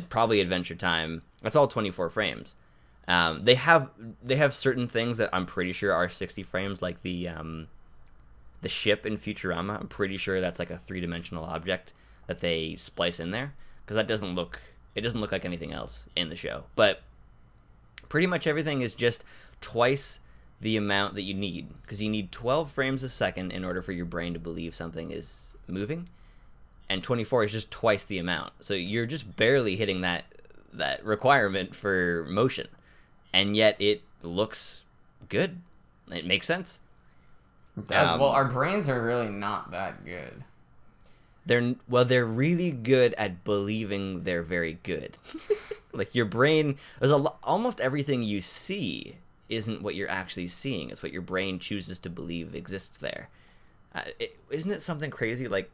probably Adventure Time. That's all 24 frames. They have certain things that I'm pretty sure are 60 frames, like the ship in Futurama. I'm pretty sure that's like a 3-dimensional object that they splice in there, because it doesn't look like anything else in the show. But pretty much everything is just twice the amount that you need, because you need 12 frames a second in order for your brain to believe something is moving, and 24 is just twice the amount. So you're just barely hitting that requirement for motion, and yet it looks good. It makes sense. It does. Well, our brains are really not that good. They're really good at believing they're very good. Like your brain, almost everything you see isn't what you're actually seeing. It's what your brain chooses to believe exists there. Isn't it something crazy like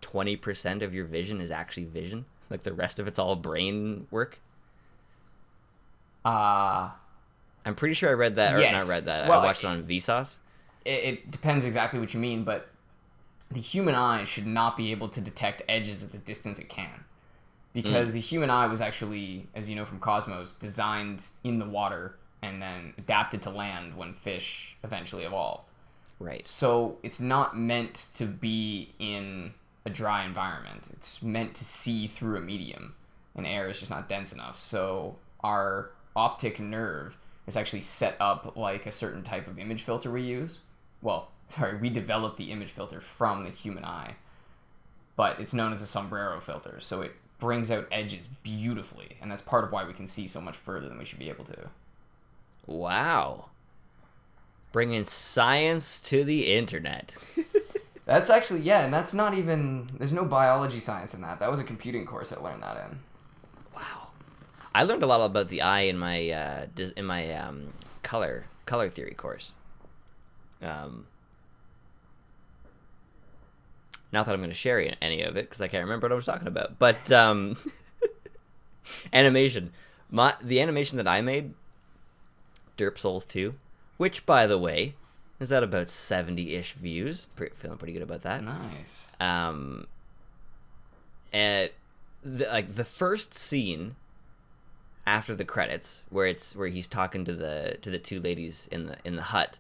20% of your vision is actually vision? Like the rest of it's all brain work? I'm pretty sure I read that, or yes. not read that. Well, I watched it on Vsauce. It depends exactly what you mean, but the human eye should not be able to detect edges at the distance it can. Because the human eye was actually, as you know from Cosmos, designed in the water and then adapted to land when fish eventually evolved. Right. So it's not meant to be in a dry environment. It's meant to see through a medium, and air is just not dense enough. So our optic nerve is actually set up like a certain type of image filter we use. We developed the image filter from the human eye, but it's known as a sombrero filter, so it brings out edges beautifully, and that's part of why we can see so much further than we should be able to. Wow. Bringing science to the internet. That's actually, yeah, and that's not even, there's no biology science in that. That was a computing course I learned that in. Wow. I learned a lot about the eye in my color theory course. Not that I'm going to share any of it, because I can't remember what I was talking about. But animation. The animation that I made, Derp Souls 2, which, by the way, is at about 70-ish views. Feeling pretty good about that. Nice. And the first scene after the credits, where he's talking to the two ladies in the hut,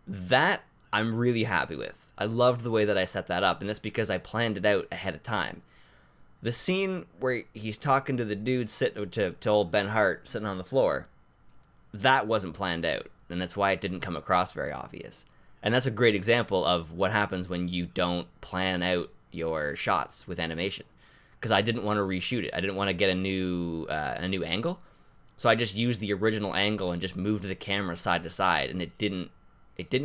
that I'm really happy with. I loved the way that I set that up, and that's because I planned it out ahead of time. The scene where he's talking to the dude to old Ben Hart sitting on the floor, that wasn't planned out, and that's why it didn't come across very obvious. And that's a great example of what happens when you don't plan out your shots with animation. Because I didn't want to reshoot it. I didn't want to get a new angle, so I just used the original angle and just moved the camera side to side, and it didn't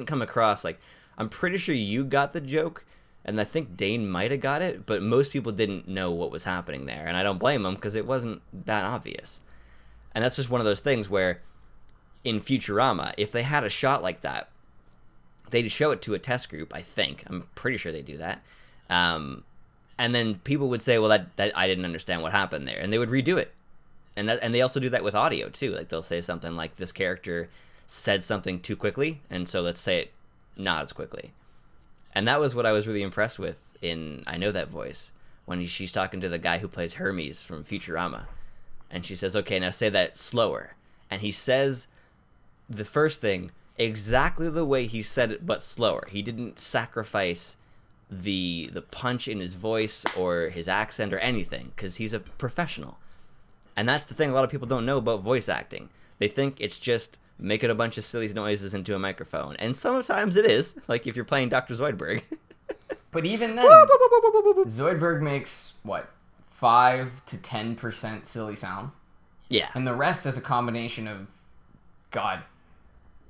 come across like. I'm pretty sure you got the joke, and I think Dane might have got it, but most people didn't know what was happening there, and I don't blame them because it wasn't that obvious. And that's just one of those things where, in Futurama, if they had a shot like that, they'd show it to a test group, I think. I'm pretty sure they do that. And then people would say, well, that I didn't understand what happened there, and they would redo it. And they also do that with audio, too. Like, they'll say something like, this character said something too quickly, and so let's say it not as quickly. And that was what I was really impressed with in I Know That Voice, when she's talking to the guy who plays Hermes from Futurama, and she says, okay, now say that slower, and he says the first thing exactly the way he said it, but slower. He didn't sacrifice the punch in his voice or his accent or anything, because he's a professional. And that's the thing a lot of people don't know about voice acting. They think it's just making a bunch of silly noises into a microphone. And sometimes it is, like if you're playing Dr. Zoidberg. But even then, Zoidberg makes, 5 to 10% silly sounds? Yeah. And the rest is a combination of,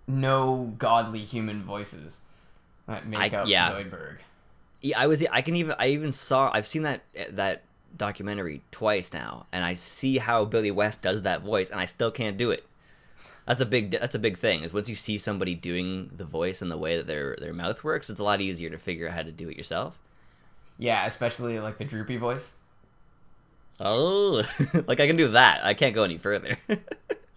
no godly human voices that make up Zoidberg. Yeah, I've seen that documentary twice now, and I see how Billy West does that voice, and I still can't do it. That's a big thing. Is once you see somebody doing the voice and the way that their mouth works, it's a lot easier to figure out how to do it yourself. Yeah, especially like the droopy voice. Oh, like I can do that. I can't go any further.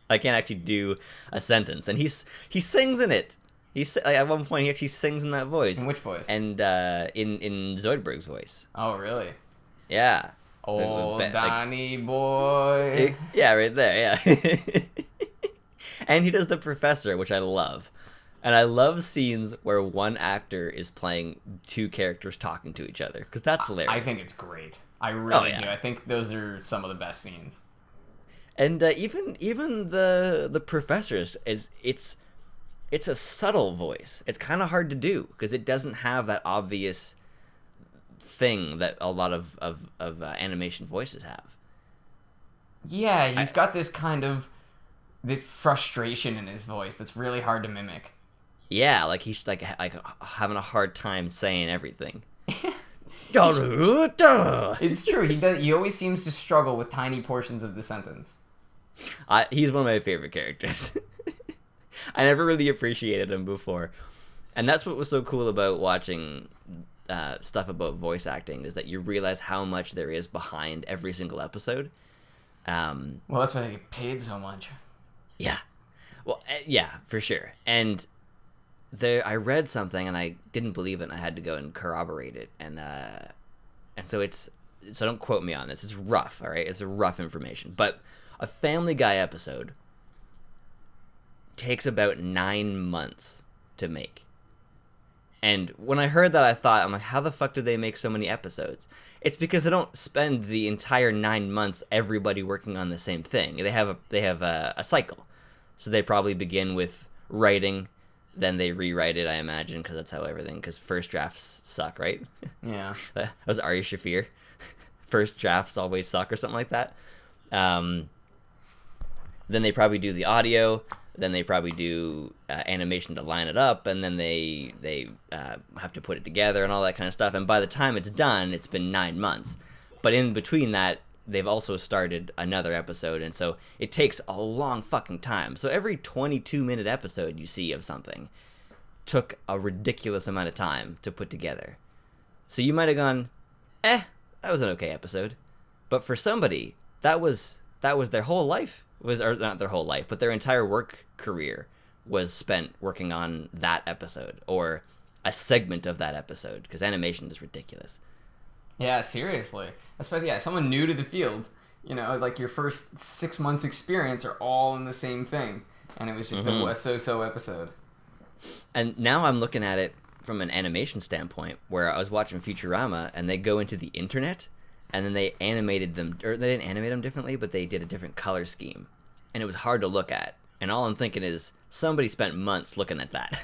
I can't actually do a sentence, and he sings in it. Like, at one point he actually sings in that voice. In which voice? And in Zoidberg's voice. Oh, really? Yeah. Oh, Donnie boy. Yeah, right there. Yeah. And he does the professor, which I love. And I love scenes where one actor is playing two characters talking to each other, because that's hilarious. I think it's great. I really do. I think those are some of the best scenes. And even the professors it's a subtle voice. It's kind of hard to do because it doesn't have that obvious thing that a lot of animation voices have. Yeah, he's got this kind of this frustration in his voice that's really hard to mimic. Yeah, like he's like having a hard time saying everything. It's true. He always seems to struggle with tiny portions of the sentence. He's one of my favorite characters. I never really appreciated him before, and that's what was so cool about watching stuff about voice acting, is that you realize how much there is behind every single episode. Well, that's why they get paid so much. Yeah, well, yeah, for sure. And I read something and I didn't believe it, and I had to go and corroborate it. And so don't quote me on this. It's rough, all right? It's a rough information. But a Family Guy episode takes about 9 months to make. And when I heard that, I'm like, how the fuck do they make so many episodes? It's because they don't spend the entire 9 months everybody working on the same thing. They have a cycle. So they probably begin with writing, then they rewrite it, I imagine, because that's how because first drafts suck, right? Yeah. That was Ari Shaffir. First drafts always suck, or something like that. Then they probably do the audio, then they probably do animation to line it up, and then they have to put it together and all that kind of stuff. And by the time it's done, it's been 9 months. But in between that, they've also started another episode, and so it takes a long fucking time. So every 22-minute episode you see of something took a ridiculous amount of time to put together. So you might have gone, that was an okay episode. But for somebody, that was their whole life. Or not their whole life, but their entire work career was spent working on that episode, or a segment of that episode, because animation is ridiculous. Yeah, seriously. Especially, someone new to the field, like your first 6 months experience are all in the same thing. And it was just a so-so episode. And now I'm looking at it from an animation standpoint, where I was watching Futurama, and they go into the internet, and then they animated them, or they didn't animate them differently, but they did a different color scheme. And it was hard to look at. And all I'm thinking is, somebody spent months looking at that.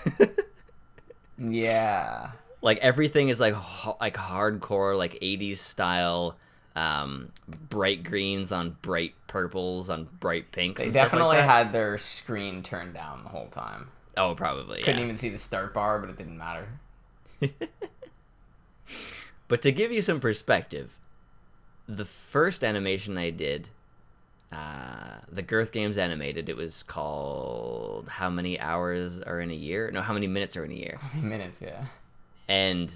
Yeah. Like, everything is like hardcore, like 80s style, bright greens on bright purples on bright pinks. They and stuff definitely like that. had their screen turned down the whole time. Oh, probably. Couldn't even see the start bar, but it didn't matter. But to give you some perspective, the first animation I did, the Girth Games animated, it was called How Many Hours Are in a Year? No, How Many Minutes Are in a Year? How many minutes, yeah. And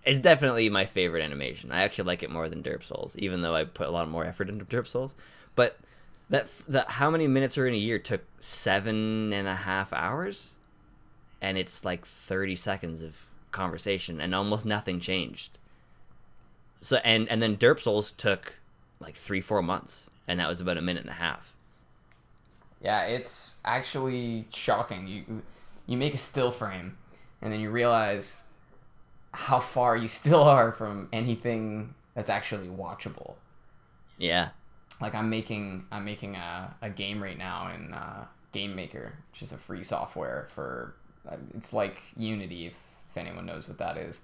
it's definitely my favorite animation. I actually like it more than Derp Souls, even though I put a lot more effort into Derp Souls. But that How Many Minutes Are in a Year took 7.5 hours, and it's like 30 seconds of conversation, and almost nothing changed. So and then Derp Souls took like 3-4 months, and that was about 1.5 minutes. Yeah, it's actually shocking. You make a still frame, and then you realize how far you still are from anything that's actually watchable. Yeah. Like I'm making a game right now in Game Maker, which is a free software for. It's like Unity, if anyone knows what that is.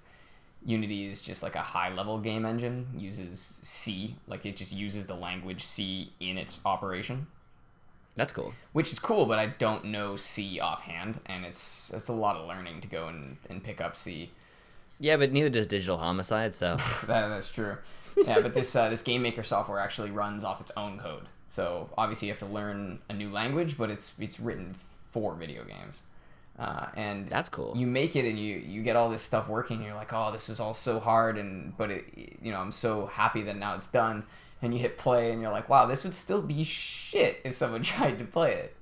Unity is just like a high-level game engine, uses C, like it just uses the language C in its operation. That's cool. Which is cool, but I don't know C offhand, and it's a lot of learning to go and pick up C. Yeah, but neither does Digital Homicide, so... That's true. Yeah, but this Game Maker software actually runs off its own code. So obviously you have to learn a new language, but it's written for video games. And That's cool. You make it and you get all this stuff working. And you're like, oh, this was all so hard, but I'm so happy that now it's done. And you hit play and you're like, wow, this would still be shit if someone tried to play it.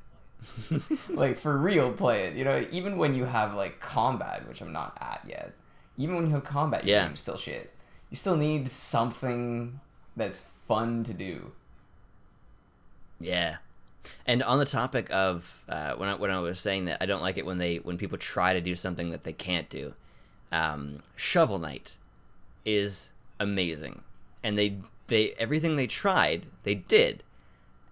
Like, for real, play it. Even when you have like combat, which I'm not at yet. Even when you have combat, your game's still shit. You still need something that's fun to do. Yeah. And on the topic of when I was saying that I don't like it when people try to do something that they can't do, Shovel Knight is amazing, and they everything they tried they did,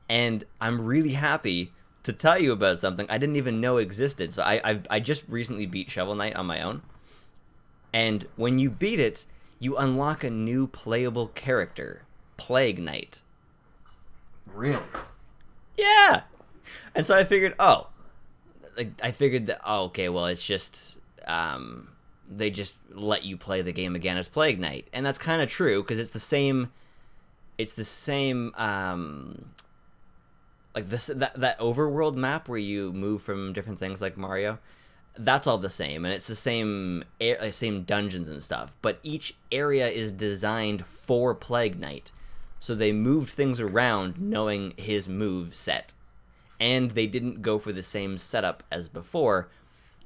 and I'm really happy to tell you about something I didn't even know existed. So I just recently beat Shovel Knight on my own, and when you beat it, you unlock a new playable character, Plague Knight. Really? Yeah. And so I figured, okay, well, it's just, they just let you play the game again as Plague Knight. And that's kind of true, because it's the same, like that overworld map where you move from different things like Mario. That's all the same, and it's the same dungeons and stuff. But each area is designed for Plague Knight. So they moved things around knowing his move set. And they didn't go for the same setup as before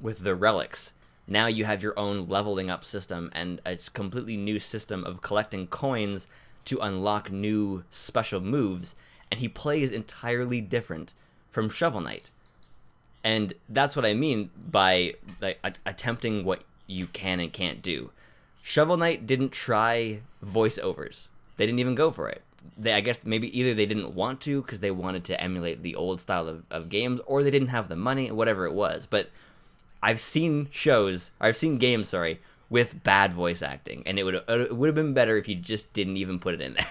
with the relics. Now you have your own leveling up system, and it's a completely new system of collecting coins to unlock new special moves. And he plays entirely different from Shovel Knight. And that's what I mean by attempting what you can and can't do. Shovel Knight didn't try voiceovers. They didn't even go for it. I guess maybe either they didn't want to because they wanted to emulate the old style of games, or they didn't have the money, whatever it was. But I've seen games, with bad voice acting, and it would have been better if you just didn't even put it in there.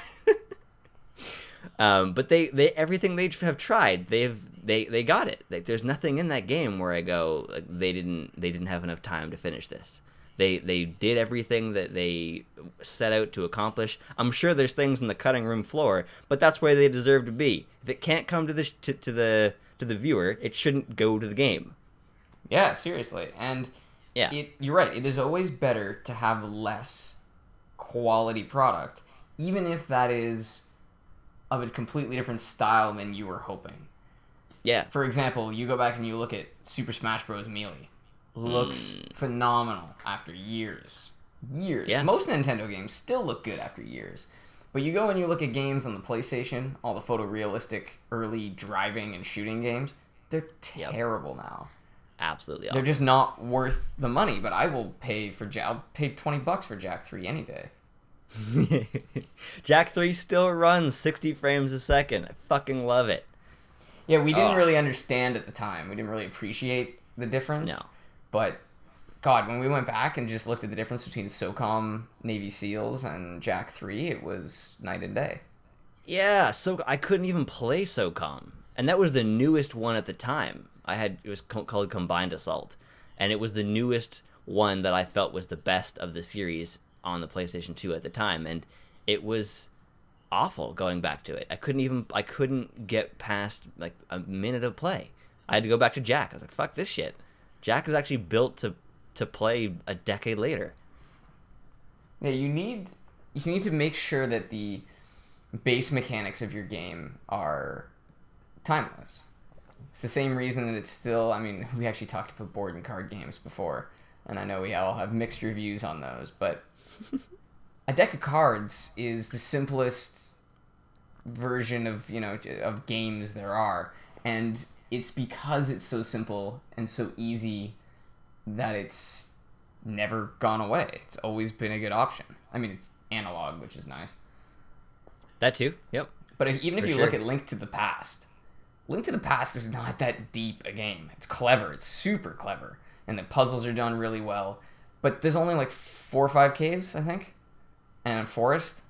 But they everything they have tried, they got it. Like, there's nothing in that game where I go, like, they didn't have enough time to finish this. They did everything that they set out to accomplish. I'm sure there's things in the cutting room floor, but that's where they deserve to be. If it can't come to the viewer, it shouldn't go to the game. Yeah, seriously. And yeah, you're right. It is always better to have less quality product, even if that is of a completely different style than you were hoping. Yeah. For example, you go back and you look at Super Smash Bros. Melee. Looks phenomenal after years. Yeah. Most Nintendo games still look good after years. But you go and you look at games on the PlayStation, all the photorealistic early driving and shooting games, they're terrible now. Absolutely. They're just not worth the money, but I will pay I'll pay $20 for Jak 3 any day. Jak 3 still runs 60 frames a second. I fucking love it. Yeah, we didn't really understand at the time. We didn't really appreciate the difference. No. But, God, when we went back and just looked at the difference between SOCOM Navy SEALs and Jak 3, it was night and day. Yeah, so I couldn't even play SOCOM. And that was the newest one at the time. It was called Combined Assault. And it was the newest one that I felt was the best of the series on the PlayStation 2 at the time. And it was awful going back to it. I couldn't get past like a minute of play. I had to go back to Jak. I was like, fuck this shit. Jak is actually built to play a decade later. Yeah, you need to make sure that the base mechanics of your game are timeless. It's the same reason that it's still, we actually talked about board and card games before, and I know we all have mixed reviews on those, but a deck of cards is the simplest version of games there are, and it's because it's so simple and so easy that it's never gone away. It's always been a good option. It's analog, which is nice. That too, yep. But if you look at Link to the Past is not that deep a game. It's clever. It's super clever. And the puzzles are done really well. But there's only like 4 or 5 caves, I think, and a forest.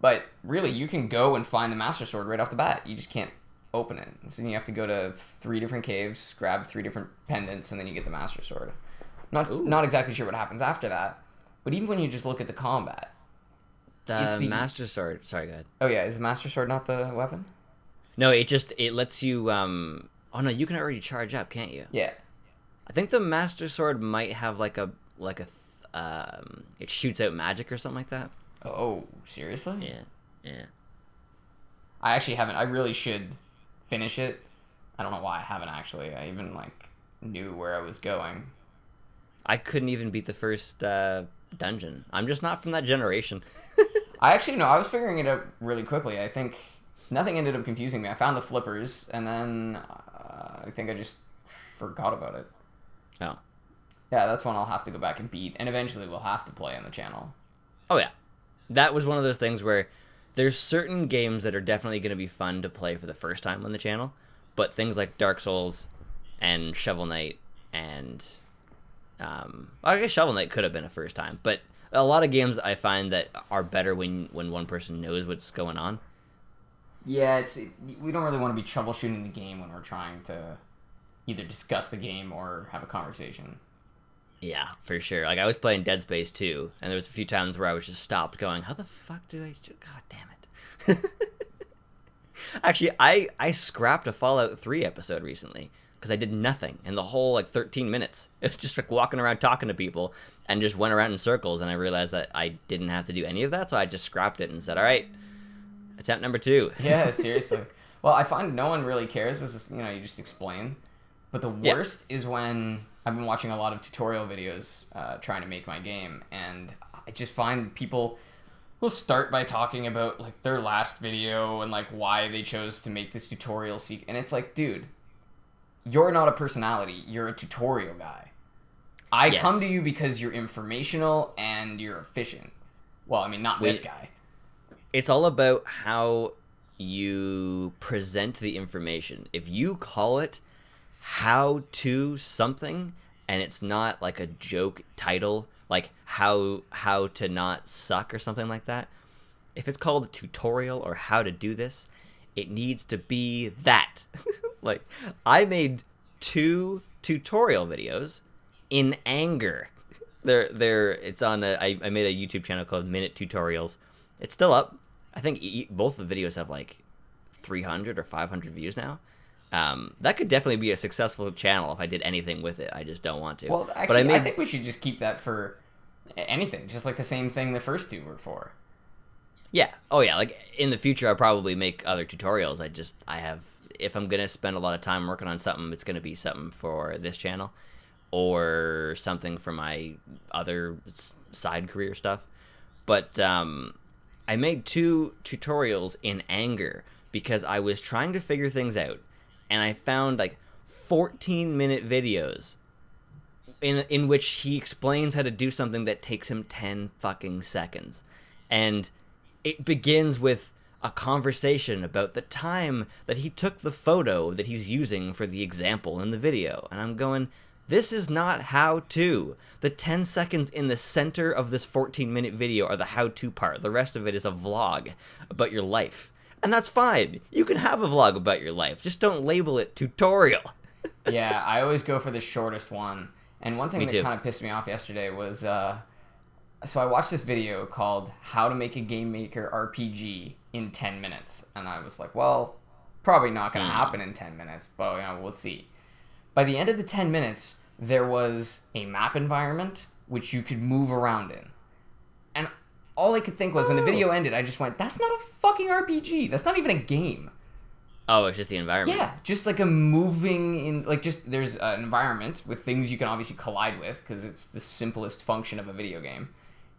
But really, you can go and find the Master Sword right off the bat. You just can't open it. So you have to go to 3 different caves, grab 3 different pendants, and then you get the Master Sword. Not exactly sure what happens after that, but even when you just look at the combat, The Master Sword. Sorry, go ahead. Oh yeah, is the Master Sword not the weapon? No, it lets you. Oh no, you can already charge up, can't you? Yeah. I think the Master Sword might have it shoots out magic or something like that. Oh, seriously? Yeah, yeah. I actually haven't. I really should finish it. I don't know why I haven't actually. I even knew where I was going. I couldn't even beat the first dungeon. I'm just not from that generation. I actually no. I was figuring it out really quickly. I think nothing ended up confusing me. I found the flippers, and then I think I just forgot about it. Oh. Yeah, that's one I'll have to go back and beat, and eventually we'll have to play on the channel. Oh yeah, that was one of those things where there's certain games that are definitely going to be fun to play for the first time on the channel, but things like Dark Souls and Shovel Knight and I guess Shovel Knight could have been a first time, but a lot of games I find that are better when one person knows what's going on. Yeah, we don't really want to be troubleshooting the game when we're trying to either discuss the game or have a conversation. Yeah, for sure. Like, I was playing Dead Space 2, and there was a few times where I was just stopped going, how the fuck do I... God damn it. Actually, I scrapped a Fallout 3 episode recently, because I did nothing in the whole, 13 minutes. It was just, walking around talking to people, and just went around in circles, and I realized that I didn't have to do any of that, so I just scrapped it and said, all right, attempt number 2. Yeah, seriously. Well, I find no one really cares. It's just, you just explain. But the worst is when... I've been watching a lot of tutorial videos trying to make my game, and I just find people will start by talking about their last video and why they chose to make this tutorial and it's dude, you're not a personality, you're a tutorial guy. I come to you because you're informational and you're efficient. Well, I mean, not this guy. It's all about how you present the information. If you call it how to something and it's not a joke title like how to not suck or something like that, if it's called a tutorial or how to do this, it needs to be that. I made 2 tutorial videos in anger. It's on I made a YouTube channel called Minute Tutorials. It's still up. I think both of the videos have 300 or 500 views now. That could definitely be a successful channel if I did anything with it. I just don't want to. Well, actually, I think we should just keep that for anything, just the same thing the first 2 were for. Yeah. Oh, yeah. In the future, I'll probably make other tutorials. If I'm going to spend a lot of time working on something, it's going to be something for this channel or something for my other side career stuff. But I made 2 tutorials in anger because I was trying to figure things out. And I found 14-minute videos in which he explains how to do something that takes him 10 fucking seconds. And it begins with a conversation about the time that he took the photo that he's using for the example in the video. And I'm going, this is not how to. The 10 seconds in the center of this 14-minute video are the how-to part. The rest of it is a vlog about your life. And that's fine. You can have a vlog about your life. Just don't label it tutorial. Yeah, I always go for the shortest one. And one thing that kind of pissed me off yesterday was, so I watched this video called How to Make a Game Maker RPG in 10 minutes. And I was like, well, probably not going to happen in 10 minutes, but we'll see. By the end of the 10 minutes, there was a map environment which you could move around in. And all I could think was, when the video ended, I just went, that's not a fucking RPG. That's not even a game. Oh, it's just the environment. Yeah, just a moving in, there's an environment with things you can obviously collide with, because it's the simplest function of a video game,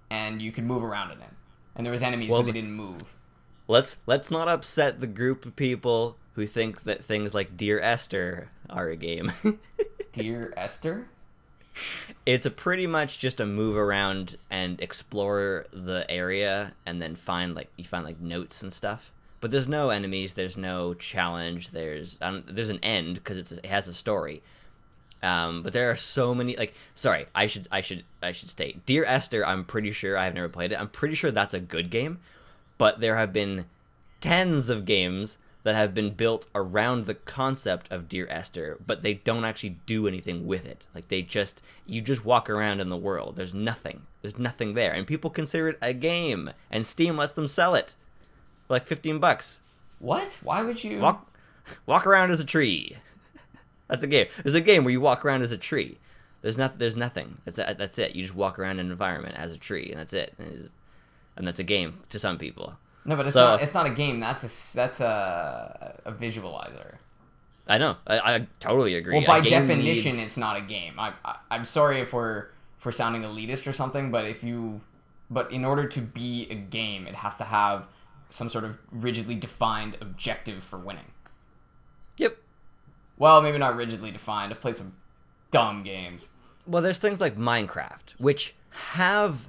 and you can move around in it. And there was enemies, but they didn't move. Let's not upset the group of people who think that things like Dear Esther are a game. Dear Esther? It's pretty much just a move around and explore the area, and then find notes and stuff. But there's no enemies, there's no challenge, there's an end because it has a story. But there are so many sorry, I should state, Dear Esther, I'm pretty sure, I have never played it. I'm pretty sure that's a good game, but there have been tens of games that have been built around the concept of Dear Esther, but they don't actually do anything with it. Like you just walk around in the world. There's nothing there, and people consider it a game, and Steam lets them sell it for like $15. What? Why would you walk around as a tree? That's a game. There's a game where you walk around as a tree. There's nothing. That's it. You just walk around an environment as a tree, and that's it. And that's a game to some people. No, but it's not a game. That's a visualizer. I know. I totally agree. Well, by definition, it's not a game. I'm sorry if we're sounding elitist or something, but in order to be a game, it has to have some sort of rigidly defined objective for winning. Yep. Well, maybe not rigidly defined. I've played some dumb games. Well, there's things like Minecraft, which have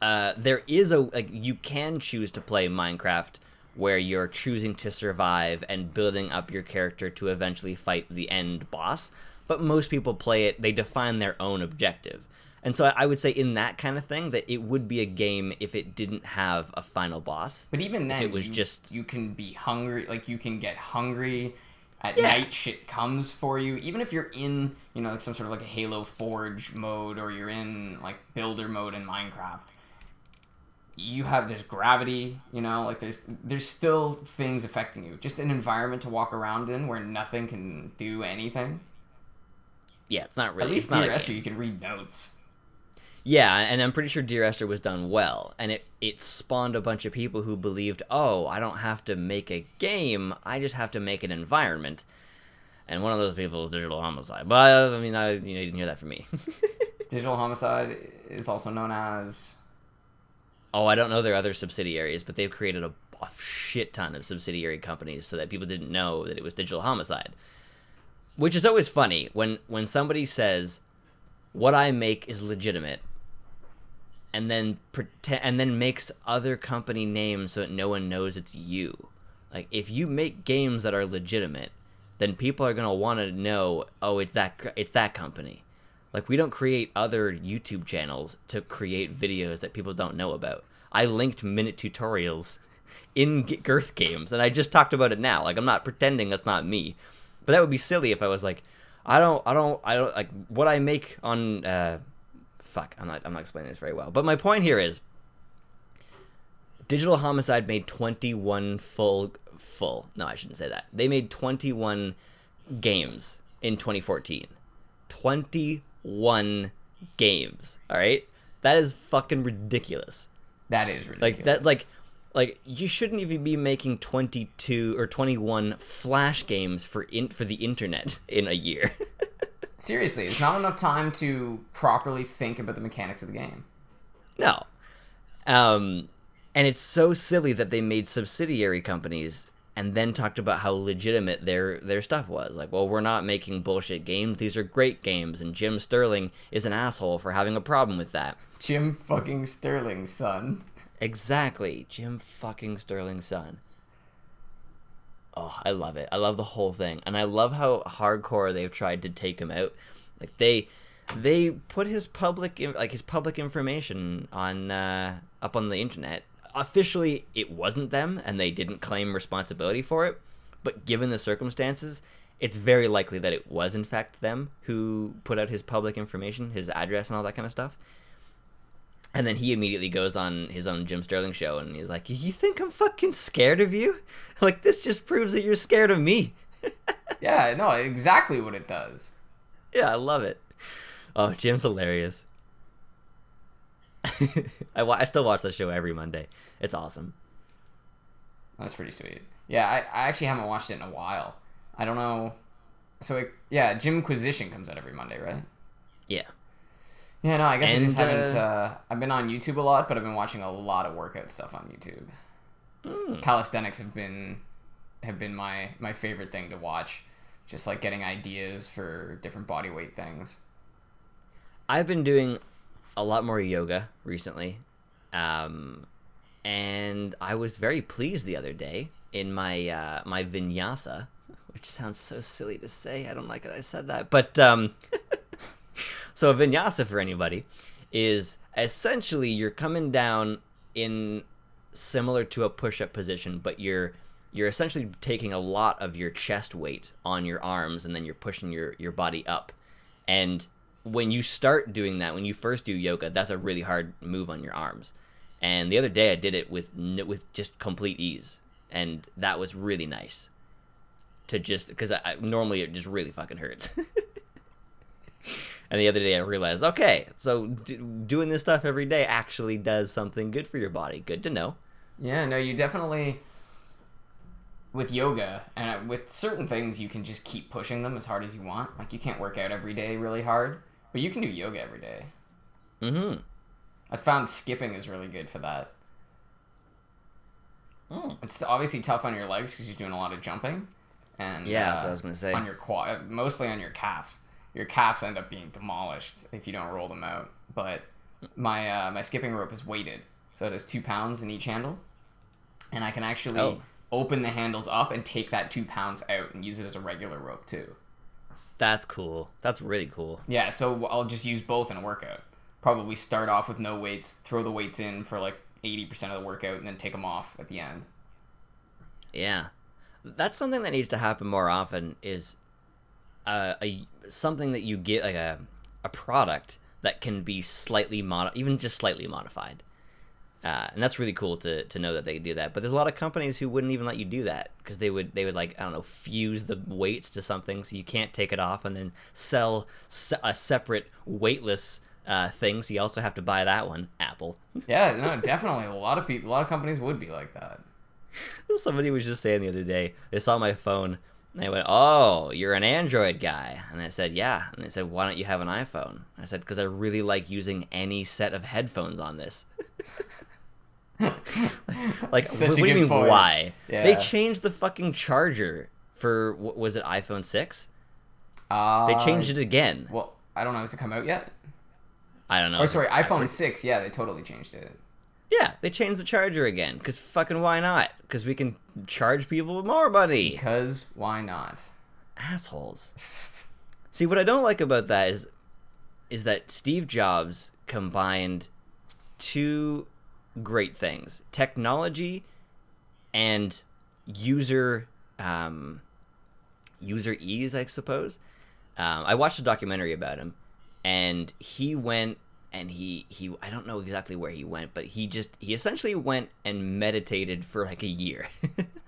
there is you can choose to play Minecraft where you're choosing to survive and building up your character to eventually fight the end boss, but most people play it, they define their own objective. And so I would say in that kind of thing that it would be a game if it didn't have a final boss. But even then, it was you can be hungry, like you can get hungry at night, shit comes for you. Even if you're in, like some sort of like a Halo Forge mode, or you're in like builder mode in Minecraft, there's gravity, like there's still things affecting you. Just an environment to walk around in where nothing can do anything. Yeah, it's not really. At least Dear Esther, you can read notes. Yeah, and I'm pretty sure Dear Esther was done well, and it spawned a bunch of people who believed, oh, I don't have to make a game, I just have to make an environment. And one of those people is Digital Homicide. But I mean, you didn't hear that from me. Digital Homicide is also known as. Oh, I don't know their other subsidiaries, but they've created a shit ton of subsidiary companies so that people didn't know that it was Digital Homicide. Which is always funny when somebody says, what I make is legitimate, and then makes other company names so that no one knows it's you. Like, if you make games that are legitimate, then people are going to want to know, oh, it's that company. Like, we don't create other YouTube channels to create videos that people don't know about. I linked minute tutorials in Girth games, and I just talked about it now. Like, I'm not pretending that's not me. But that would be silly if I was like, I don't like what I make on I'm not explaining this very well. But my point here is Digital Homicide made 21 full. No, I shouldn't say that. They made 21 games in 2014. 21 games. All right? That is fucking ridiculous. That is ridiculous. Like you shouldn't even be making 22 or 21 Flash games for the internet in a year. Seriously, it's not enough time to properly think about the mechanics of the game. No. And it's so silly that they made subsidiary companies and then talked about how legitimate their stuff was. Like, well, we're not making bullshit games. These are great games, and Jim Sterling is an asshole for having a problem with that. Jim fucking Sterling, son. Exactly. Jim fucking Sterling's son. Oh, I love it. I love the whole thing. And I love how hardcore they've tried to take him out. Like, they put his public information on up on the internet. Officially, it wasn't them, and they didn't claim responsibility for it. But given the circumstances, it's very likely that it was, in fact, them who put out his public information, his address and all that kind of stuff. And then he immediately goes on his own Jim Sterling show, and he's like, you think I'm fucking scared of you? Like, this just proves that you're scared of me. Yeah, no, exactly what it does. Yeah, I love it. Oh, Jim's hilarious. I still watch the show every Monday. It's awesome. That's pretty sweet. Yeah, I actually haven't watched it in a while. I don't know. So, Jimquisition comes out every Monday, right? Yeah. Yeah, no, I guess I just haven't... I've been on YouTube a lot, but I've been watching a lot of workout stuff on YouTube. Calisthenics have been my favorite thing to watch. Just, like, getting ideas for different body weight things. I've been doing a lot more yoga recently. And I was very pleased the other day in my my vinyasa, which sounds so silly to say. I don't like that I said that. But... So a vinyasa, for anybody, is essentially you're coming down in similar to a push-up position, but you're you're essentially taking a lot of your chest weight on your arms, and then you're pushing your body up. And when you start doing that, when you first do yoga, that's a really hard move on your arms. And the other day I did it with just complete ease, and that was really nice. To just because I normally it just really fucking hurts. And the other day I realized, okay, so doing this stuff every day actually does something good for your body. Good to know. Yeah, no, you definitely, with yoga and with certain things, you can just keep pushing them as hard as you want. Like, you can't work out every day really hard, but you can do yoga every day. Mm-hmm. I found skipping is really good for that. Oh. It's obviously tough on your legs because you're doing a lot of jumping. And yeah, that's what I was going to say. On your mostly on your calves. Your calves end up being demolished if you don't roll them out. But my skipping rope is weighted, so it has 2 pounds in each handle, and I can actually open the handles up and take that 2 pounds out and use it as a regular rope too. That's cool. That's really cool. Yeah, so I'll just use both in a workout. Probably start off with no weights, throw the weights in for like 80% of the workout, and then take them off at the end. Yeah, that's something that needs to happen more often. Is something that you get, like a product that can be slightly even just slightly modified, and that's really cool to know that they can do that. But there's a lot of companies who wouldn't even let you do that because they would like, I don't know, fuse the weights to something so you can't take it off, and then sell a separate weightless thing, so you also have to buy that one. Apple. Yeah, no, definitely. A lot of companies would be like that. Somebody was just saying the other day, they saw my phone and they went, "Oh, you're an Android guy." And I said, "Yeah." And they said, "Why don't you have an iPhone?" I said, "Because I really like using any set of headphones on this." Like, what do you mean, why? Yeah. They changed the fucking charger for, was it iPhone 6? They changed it again. Well, I don't know. Has it come out yet? I don't know. Oh, sorry, iPhone 6. Yeah, they totally changed it. Yeah, they changed the charger again. Because fucking why not? Because we can charge people with more money. Because why not? Assholes. See, what I don't like about that is that Steve Jobs combined two great things: technology and user ease, I suppose. I watched a documentary about him, and he went and he I don't know exactly where he went, but he essentially went and meditated for like a year.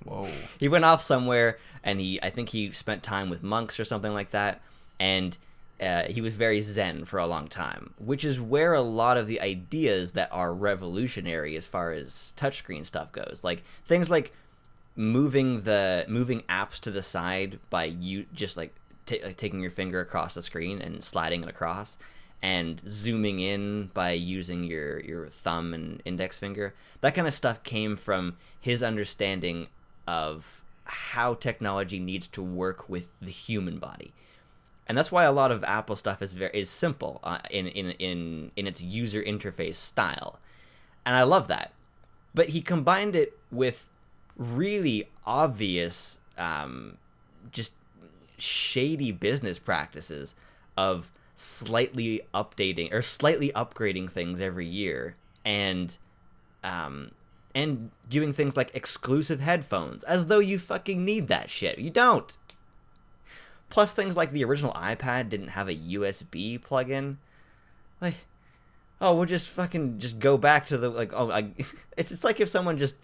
Whoa. He went off somewhere, and I think he spent time with monks or something like that, and he was very zen for a long time, which is where a lot of the ideas that are revolutionary as far as touchscreen stuff goes, like things like moving apps to the side by you just like taking your finger across the screen and sliding it across, and zooming in by using your thumb and index finger. That kind of stuff came from his understanding of how technology needs to work with the human body. And that's why a lot of Apple stuff is simple in its user interface style. And I love that. But he combined it with really obvious just shady business practices of slightly upgrading things every year, and doing things like exclusive headphones, as though you fucking need that shit. You don't. Plus, things like the original iPad didn't have a USB plug-in. Like, oh, we'll just go back to the it's like if someone just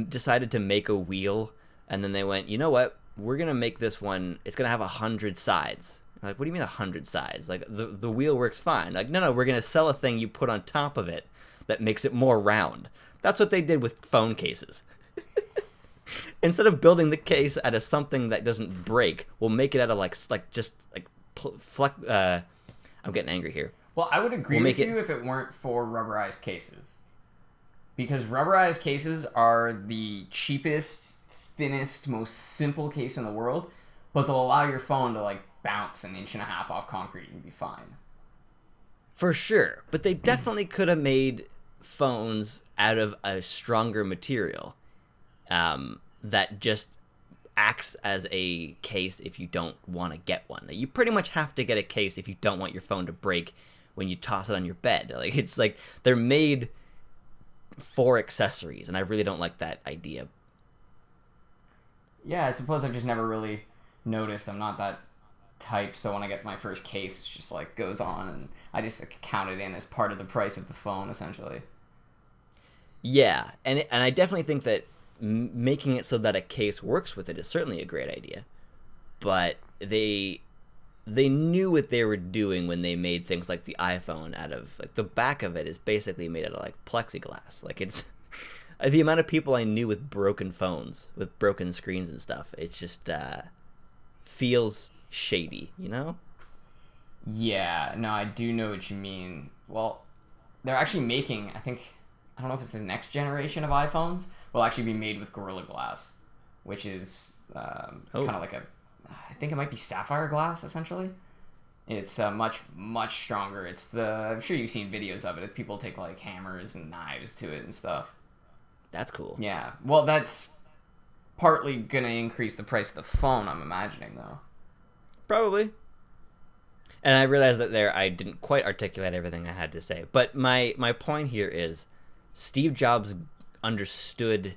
decided to make a wheel, and then they went, you know what? We're gonna make this one. It's gonna have 100 sides. Like, what do you mean 100 sides? Like, the wheel works fine. Like, no, we're gonna sell a thing you put on top of it that makes it more round. That's what they did with phone cases. Instead of building the case out of something that doesn't break, we'll make it out of I'm getting angry here. Well, I would agree with you if it weren't for rubberized cases, because rubberized cases are the cheapest, thinnest, most simple case in the world, but they'll allow your phone to bounce 1.5 inches off concrete and be fine. For sure, but they definitely could have made phones out of a stronger material that just acts as a case if you don't want to get one. You pretty much have to get a case if you don't want your phone to break when you toss it on your bed. It's like they're made for accessories, and I really don't like that idea. Yeah, I suppose I've just never really noticed. I'm not that type, so when I get my first case, it's just like goes on, and I just like, count it in as part of the price of the phone, essentially. Yeah, and I definitely think that making it so that a case works with it is certainly a great idea. But they knew what they were doing when they made things like the iPhone out of like the back of it is basically made out of like plexiglass. Like it's the amount of people I knew with broken phones, with broken screens and stuff. It's just feels shady, you know? Yeah, no, I do know what you mean. Well, they're actually making, I don't know if it's the next generation of iPhones, will actually be made with Gorilla Glass, which is kind of like I think it might be sapphire glass, essentially. It's much, much stronger. I'm sure you've seen videos of it. People take like hammers and knives to it and stuff. That's cool. Yeah, well, that's partly going to increase the price of the phone, I'm imagining, though. Probably. And I realized that I didn't quite articulate everything I had to say. But my point here is Steve Jobs understood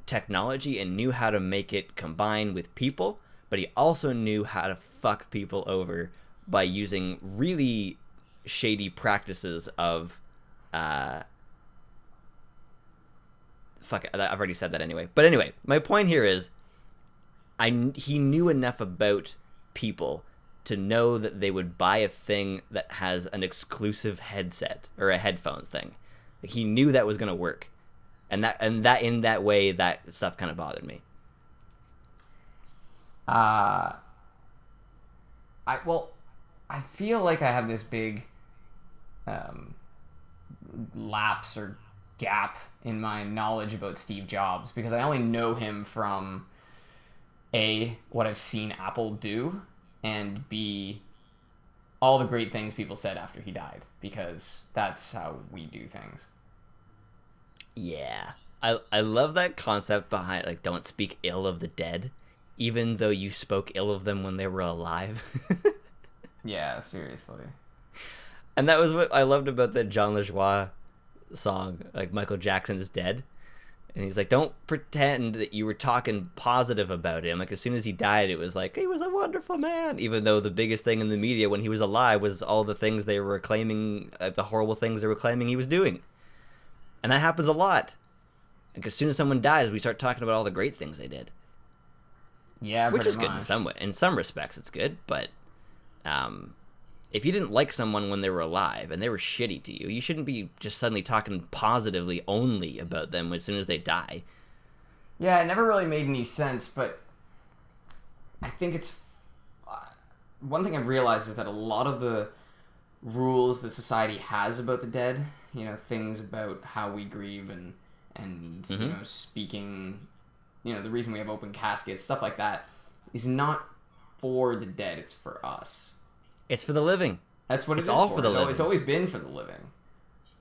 technology and knew how to make it combine with people, but he also knew how to fuck people over by using really shady practices of fuck, I've already said that anyway. But anyway, my point here is he knew enough about people to know that they would buy a thing that has an exclusive headset or a headphones thing. He knew that was going to work. And that in that way, that stuff kind of bothered me. I feel like I have this big lapse or gap in my knowledge about Steve Jobs because I only know him from A, what I've seen Apple do, and B, all the great things people said after he died, because that's how we do things. Yeah. I love that concept behind, like, don't speak ill of the dead, even though you spoke ill of them when they were alive. Yeah, seriously. And that was what I loved about the John LaJoie song, like Michael Jackson is dead. And he's like, don't pretend that you were talking positive about him. Like, as soon as he died, it was like, he was a wonderful man. Even though the biggest thing in the media when he was alive was all the things they were claiming, the horrible things they were claiming he was doing. And that happens a lot. Like, as soon as someone dies, we start talking about all the great things they did. Yeah, which is much. Good in some way. In some respects, it's good. But if you didn't like someone when they were alive and they were shitty to you, you shouldn't be just suddenly talking positively only about them as soon as they die. Yeah, it never really made any sense, but I think it's... one thing I've realized is that a lot of the rules that society has about the dead, things about how we grieve and speaking, the reason we have open caskets, stuff like that, is not for the dead, it's for us. It's for the living. That's what it's all for the living. It's always been for the living.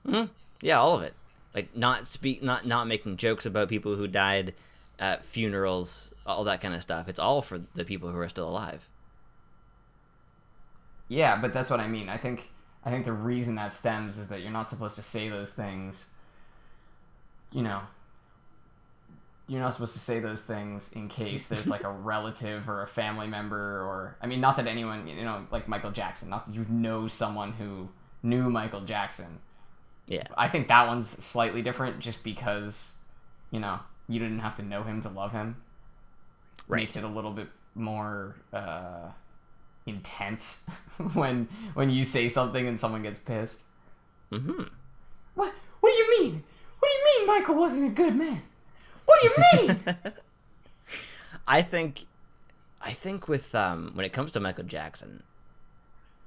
Mm-hmm. Yeah, all of it. Like not making jokes about people who died at funerals, all that kind of stuff. It's all for the people who are still alive. Yeah, but that's what I mean. I think the reason that stems is that you're not supposed to say those things. You're not supposed to say those things in case there's like a relative or a family member, or not that anyone, like Michael Jackson, not that you know someone who knew Michael Jackson. Yeah. I think that one's slightly different just because, you didn't have to know him to love him. Right. Makes it a little bit more intense when you say something and someone gets pissed. Mm-hmm. What do you mean? What do you mean Michael wasn't a good man? What do you mean? I think with when it comes to Michael Jackson,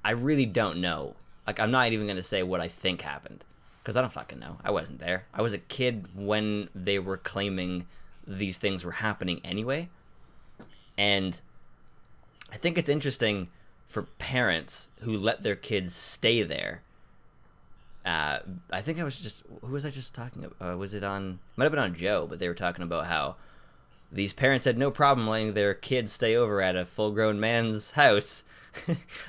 I really don't know. Like, I'm not even going to say what I think happened because I don't fucking know. I wasn't there. I was a kid when they were claiming these things were happening anyway. And I think it's interesting for parents who let their kids stay there. I think who was I just talking about? Might have been on Joe, but they were talking about how these parents had no problem letting their kids stay over at a full-grown man's house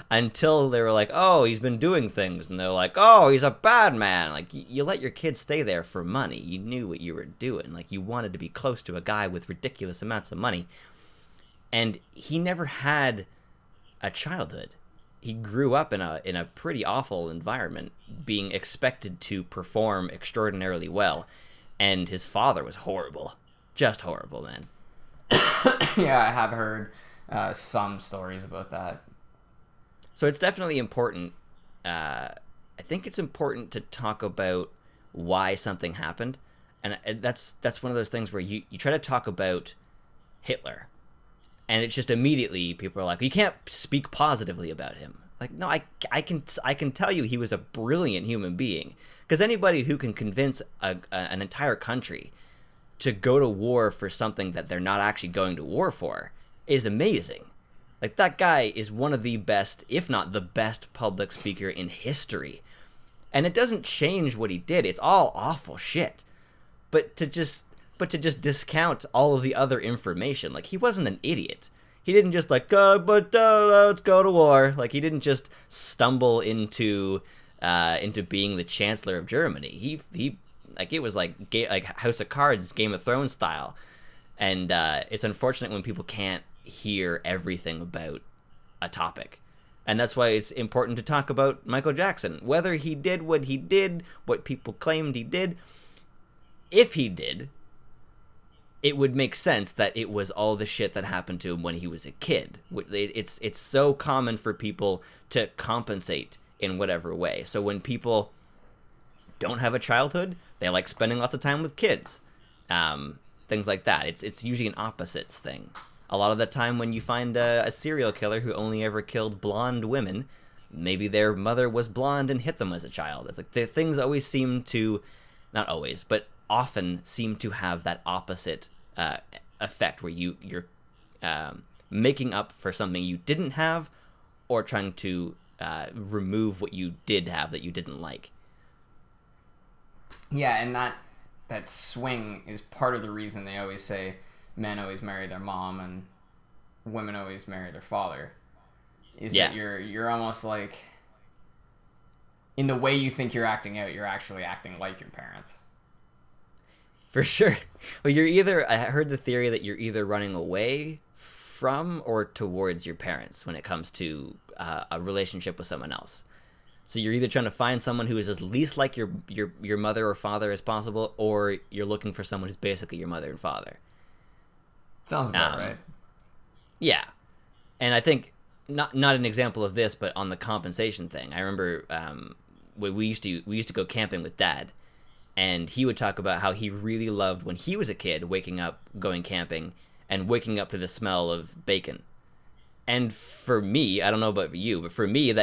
until they were like, oh, he's been doing things, and they're like, oh, he's a bad man. Like, you let your kid stay there for money. You knew what you were doing. Like, you wanted to be close to a guy with ridiculous amounts of money, and he never had a childhood. He grew up in a pretty awful environment, being expected to perform extraordinarily well, and his father was horrible, just horrible, man. Yeah, I have heard some stories about that. So it's definitely important. I think it's important to talk about why something happened, and that's one of those things where you try to talk about Hitler, and it's just immediately people are like, you can't speak positively about him. Like, no, I can tell you he was a brilliant human being, because anybody who can convince an entire country to go to war for something that they're not actually going to war for is amazing. Like, that guy is one of the best, if not the best, public speaker in history. And it doesn't change what he did. It's all awful shit. But to just discount all of the other information, like, he wasn't an idiot. He didn't just like, let's go to war. Like, he didn't just stumble into being the Chancellor of Germany. He like, it was like House of Cards, Game of Thrones style. And it's unfortunate when people can't hear everything about a topic. And that's why it's important to talk about Michael Jackson. Whether he did what he did, what people claimed he did, if he did, it would make sense that it was all the shit that happened to him when he was a kid. It's so common for people to compensate in whatever way. So when people don't have a childhood, they like spending lots of time with kids. Things like that. It's usually an opposites thing. A lot of the time when you find a serial killer who only ever killed blonde women, maybe their mother was blonde and hit them as a child. It's like the things always seem to, not always, but often seem to have that opposite effect where you're making up for something you didn't have, or trying to remove what you did have that you didn't like. Yeah, and that swing is part of the reason they always say men always marry their mom and women always marry their father. That you're almost like, in the way you think you're acting out, you're actually acting like your parents. For sure. Well, I heard the theory that you're either running away from or towards your parents when it comes to a relationship with someone else. So you're either trying to find someone who is as least like your mother or father as possible, or you're looking for someone who's basically your mother and father. Sounds about right. Yeah. And I think, not an example of this, but on the compensation thing, I remember when we used to go camping with Dad, and he would talk about how he really loved, when he was a kid, waking up, going camping, and waking up to the smell of bacon. And for me, I don't know about you, but for me,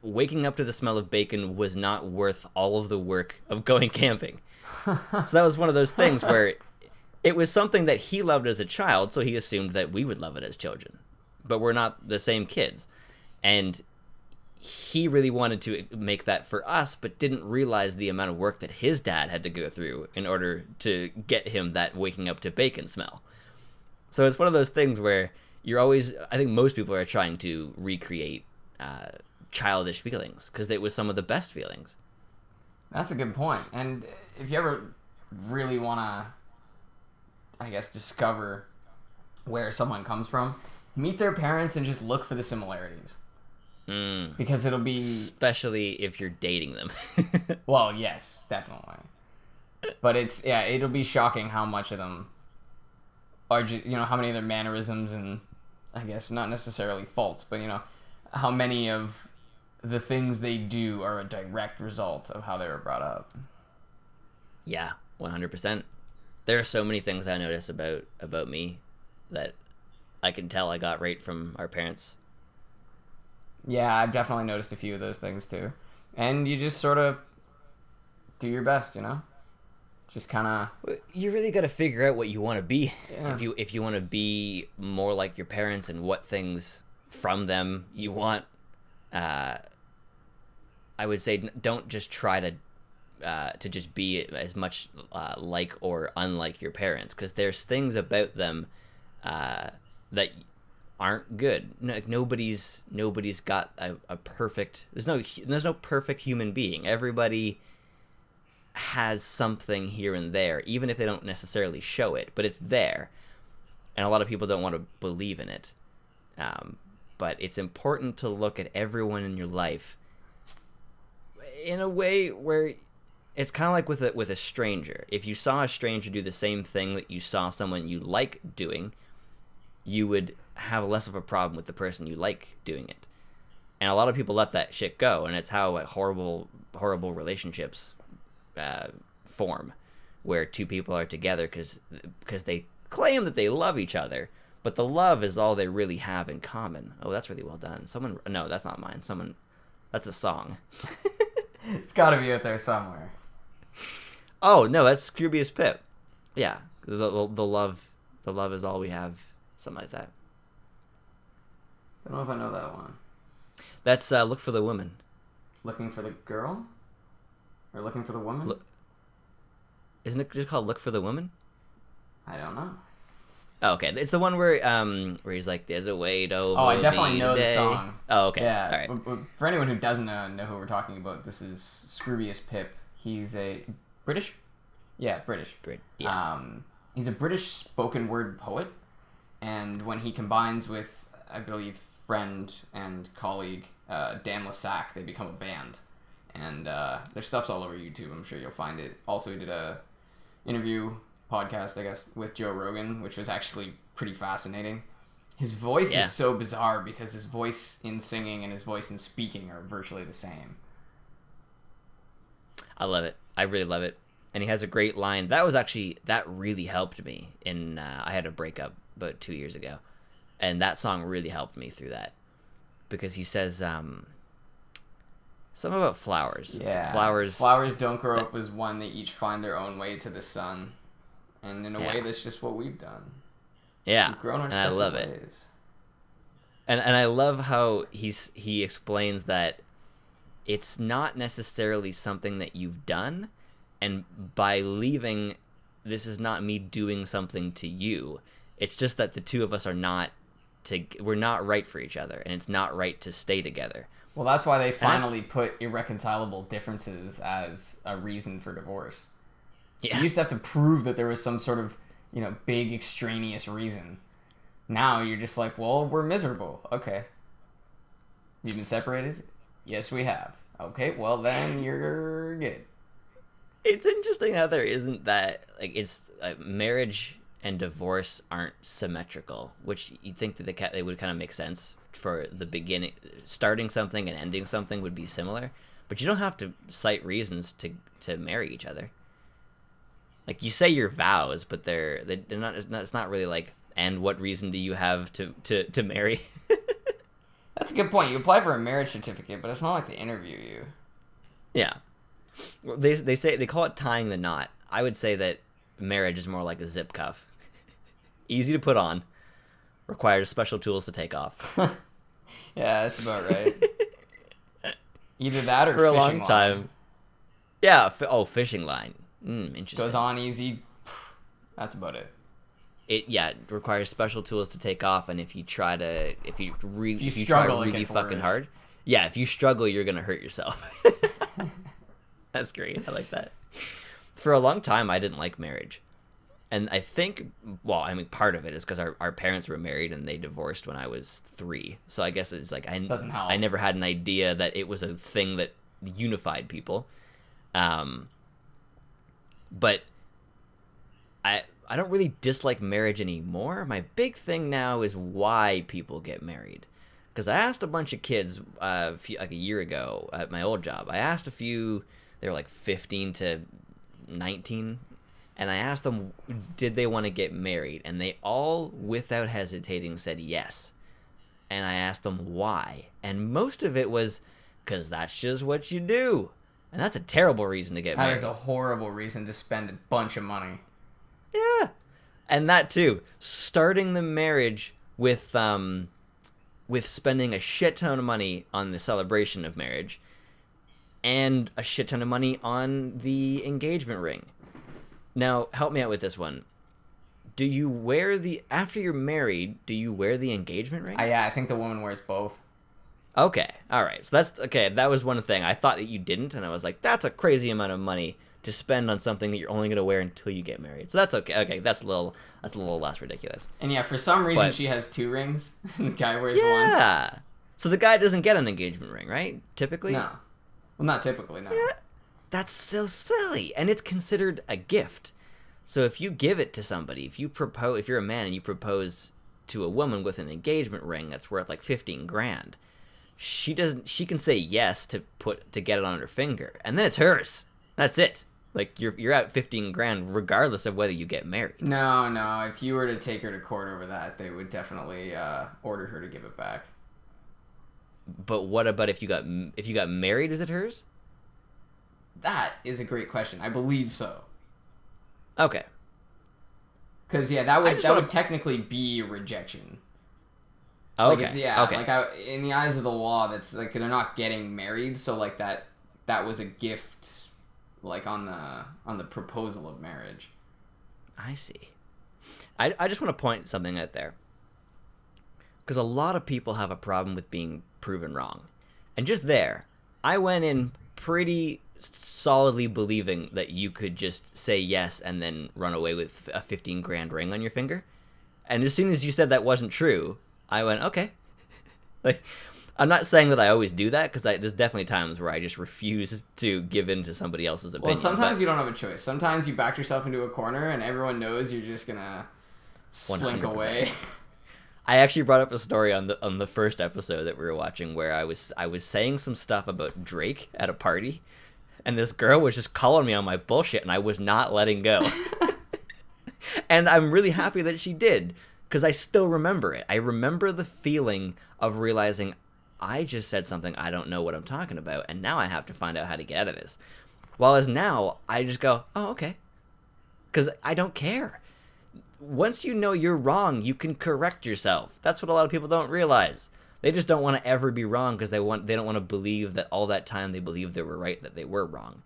waking up to the smell of bacon was not worth all of the work of going camping. So that was one of those things where it was something that he loved as a child, so he assumed that we would love it as children. But we're not the same kids. And he really wanted to make that for us, but didn't realize the amount of work that his dad had to go through in order to get him that waking up to bacon smell. So it's one of those things where I think most people are trying to recreate childish feelings, because it was some of the best feelings. That's a good point. And if you ever really want to, I guess, discover where someone comes from, meet their parents and just look for the similarities. Because it'll be... Especially if you're dating them. Well, yes, definitely. But it'll be shocking how much of them are just, how many of their mannerisms and, I guess, not necessarily faults, but, how many of the things they do are a direct result of how they were brought up. Yeah, 100%. There are so many things I notice about me that I can tell I got right from our parents. Yeah, I've definitely noticed a few of those things too. And you just sort of do your best, Just kind of... You really got to figure out what you want to be. Yeah. If you want to be more like your parents and what things from them you want, I would say don't just try to just be as much like or unlike your parents, because there's things about them that aren't good. Nobody's got a perfect. There's no perfect human being. Everybody has something here and there, even if they don't necessarily show it, but it's there, and a lot of people don't want to believe in it. But it's important to look at everyone in your life in a way where it's kind of like with a stranger. If you saw a stranger do the same thing that you saw someone you like doing, you would have less of a problem with the person you like doing it. And a lot of people let that shit go, and it's how horrible relationships form, where two people are together because they claim that they love each other, but the love is all they really have in common. Oh, that's really well done. No, that's not mine. That's a song. It's got to be out there somewhere. Oh no, that's Scroobius Pip. Yeah, the love is all we have. Something like that. I don't know if I know that one. That's Look for the Woman. Looking for the girl? Or looking for the woman? Isn't it just called Look for the Woman? I don't know. Oh, okay. It's the one where he's like, "There's a way to." Oh, I definitely know the song. Oh, okay. Yeah. All right. For anyone who doesn't know who we're talking about, this is Scroobius Pip. He's a British. Yeah, British. Yeah. He's a British spoken word poet, and when he combines with, I believe, friend and colleague Dan Lassac, they become a band. And their stuff's all over YouTube. I'm sure you'll find it. Also, he did a interview podcast, I guess, with Joe Rogan, which was actually pretty fascinating. His voice is so bizarre because his voice in singing and his voice in speaking are virtually the same. I love it. I really love it. And he has a great line. That really helped me. I had a breakup about 2 years ago, and that song really helped me through that, because he says something about flowers. Yeah, flowers don't grow up as one. They each find their own way to the sun, and in a way, that's just what we've done. Yeah, we've grown our and I love ways. it. And I love how he explains that it's not necessarily something that you've done, and by leaving, this is not me doing something to you. It's just that the two of us we're not right for each other, and it's not right to stay together. Well, that's why they finally put irreconcilable differences as a reason for divorce. Yeah. You used to have to prove that there was some sort of, big extraneous reason. Now you're just like, well, we're miserable. Okay. You've been separated? Yes, we have. Okay, well then you're good. It's interesting how there isn't that, it's marriage and divorce aren't symmetrical, which you'd think that they would kind of make sense for the beginning. Starting something and ending something would be similar, but you don't have to cite reasons to marry each other. Like, you say your vows, but they're not. It's not really like, and what reason do you have to marry? That's a good point. You apply for a marriage certificate, but it's not like they interview you. Yeah. Well, they call it tying the knot. I would say that marriage is more like a zip cuff. Easy to put on, requires special tools to take off. Yeah, that's about right. Either that or for a fishing long line. time. Yeah. Fishing line. Interesting. Goes on easy. That's about it. It requires special tools to take off, and if you try really fucking worse. hard, if you struggle, you're gonna hurt yourself. That's great. I like that. For a long time, I didn't like marriage, and I think, part of it is because our parents were married and they divorced when I was 3. So I guess it's like Doesn't help. I never had an idea that it was a thing that unified people. But I don't really dislike marriage anymore. My big thing now is why people get married. Because I asked a bunch of kids a year ago at my old job. I asked a few, they were like 15 to 19, and I asked them, did they want to get married? And they all, without hesitating, said yes. And I asked them why. And most of it was, because that's just what you do. And that's a terrible reason to get married. That is a horrible reason to spend a bunch of money. Yeah. And that too. Starting the marriage with spending a shit ton of money on the celebration of marriage and a shit ton of money on the engagement ring. Now, help me out with this one. do you wear after you're married, do you wear the engagement ring? Yeah, I think the woman wears both. Okay, all right. So that's okay. That was one thing I thought that you didn't, and I was like, that's a crazy amount of money to spend on something that you're only gonna wear until you get married. So that's okay. Okay, that's a little less ridiculous. And yeah, for some reason she has 2 rings. The guy wears one. Yeah. So the guy doesn't get an engagement ring, right? Typically. No. Well, not typically. No. Yeah. That's so silly, and it's considered a gift. So if you give it to somebody, if you're a man and you propose to a woman with an engagement ring that's worth like 15 grand. She can say yes to get it on her finger, and then it's hers. That's it. Like you're out 15 grand regardless of whether you get married. No. If you were to take her to court over that, they would definitely order her to give it back. But what about if you got married? Is it hers? That is a great question. I believe so. Okay. Because that would technically be a rejection. Okay. Like okay. In the eyes of the law, that's like they're not getting married, so like that was a gift, like on the proposal of marriage. I see. I just want to point something out there, because a lot of people have a problem with being proven wrong, and just there, I went in pretty solidly believing that you could just say yes and then run away with a 15 grand ring on your finger, and as soon as you said that wasn't true, I went, okay. Like, I'm not saying that I always do that, because there's definitely times where I just refuse to give in to somebody else's opinion. Well, sometimes you don't have a choice. Sometimes you backed yourself into a corner, and everyone knows you're just gonna slink 100%. away. I actually brought up a story on the first episode that we were watching where I was saying some stuff about Drake at a party, and this girl was just calling me on my bullshit, and I was not letting go. And I'm really happy that she did, because I still remember it. I remember the feeling of realizing I just said something I don't know what I'm talking about, and now I have to find out how to get out of this. Whereas now, I just go, oh, okay. Because I don't care. Once you know you're wrong, you can correct yourself. That's what a lot of people don't realize. They just don't want to ever be wrong because they don't want to believe that all that time they believed they were right, that they were wrong.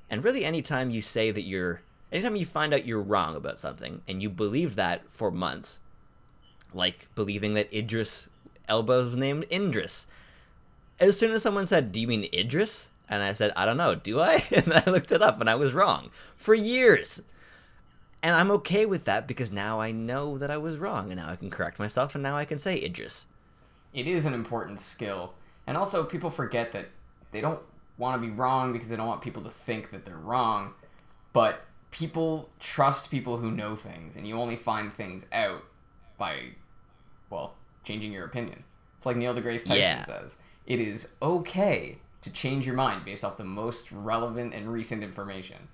And really, anytime you find out you're wrong about something, and you believe that for months, like believing that Idris Elba was named Idris. As soon as someone said, do you mean Idris? And I said, I don't know, do I? And I looked it up, and I was wrong. For years. And I'm okay with that, because now I know that I was wrong, and now I can correct myself, and now I can say Idris. It is an important skill. And also, people forget that they don't want to be wrong because they don't want people to think that they're wrong. But people trust people who know things, and you only find things out by, changing your opinion. It's like Neil deGrasse Tyson says. It is okay to change your mind based off the most relevant and recent information.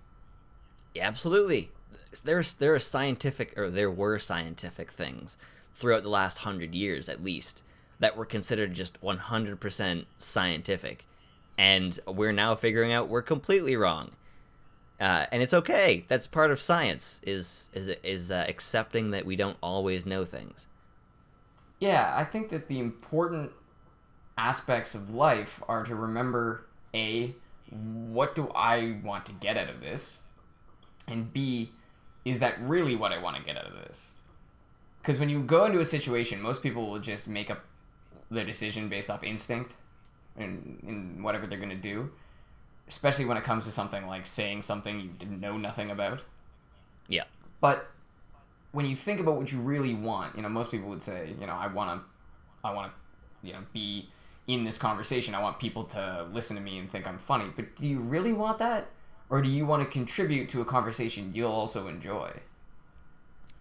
Yeah, absolutely. There were scientific things throughout the last 100 years, at least, that were considered just 100% scientific. And we're now figuring out we're completely wrong. And it's okay. That's part of science, is accepting that we don't always know things. Yeah, I think that the important aspects of life are to remember, A, what do I want to get out of this? And B, is that really what I want to get out of this? Because when you go into a situation, most people will just make up their decision based off instinct in whatever they're going to do. Especially when it comes to something like saying something you didn't know nothing about. Yeah. But when you think about what you really want, most people would say, I want to, be in this conversation. I want people to listen to me and think I'm funny. But do you really want that? Or do you want to contribute to a conversation you'll also enjoy?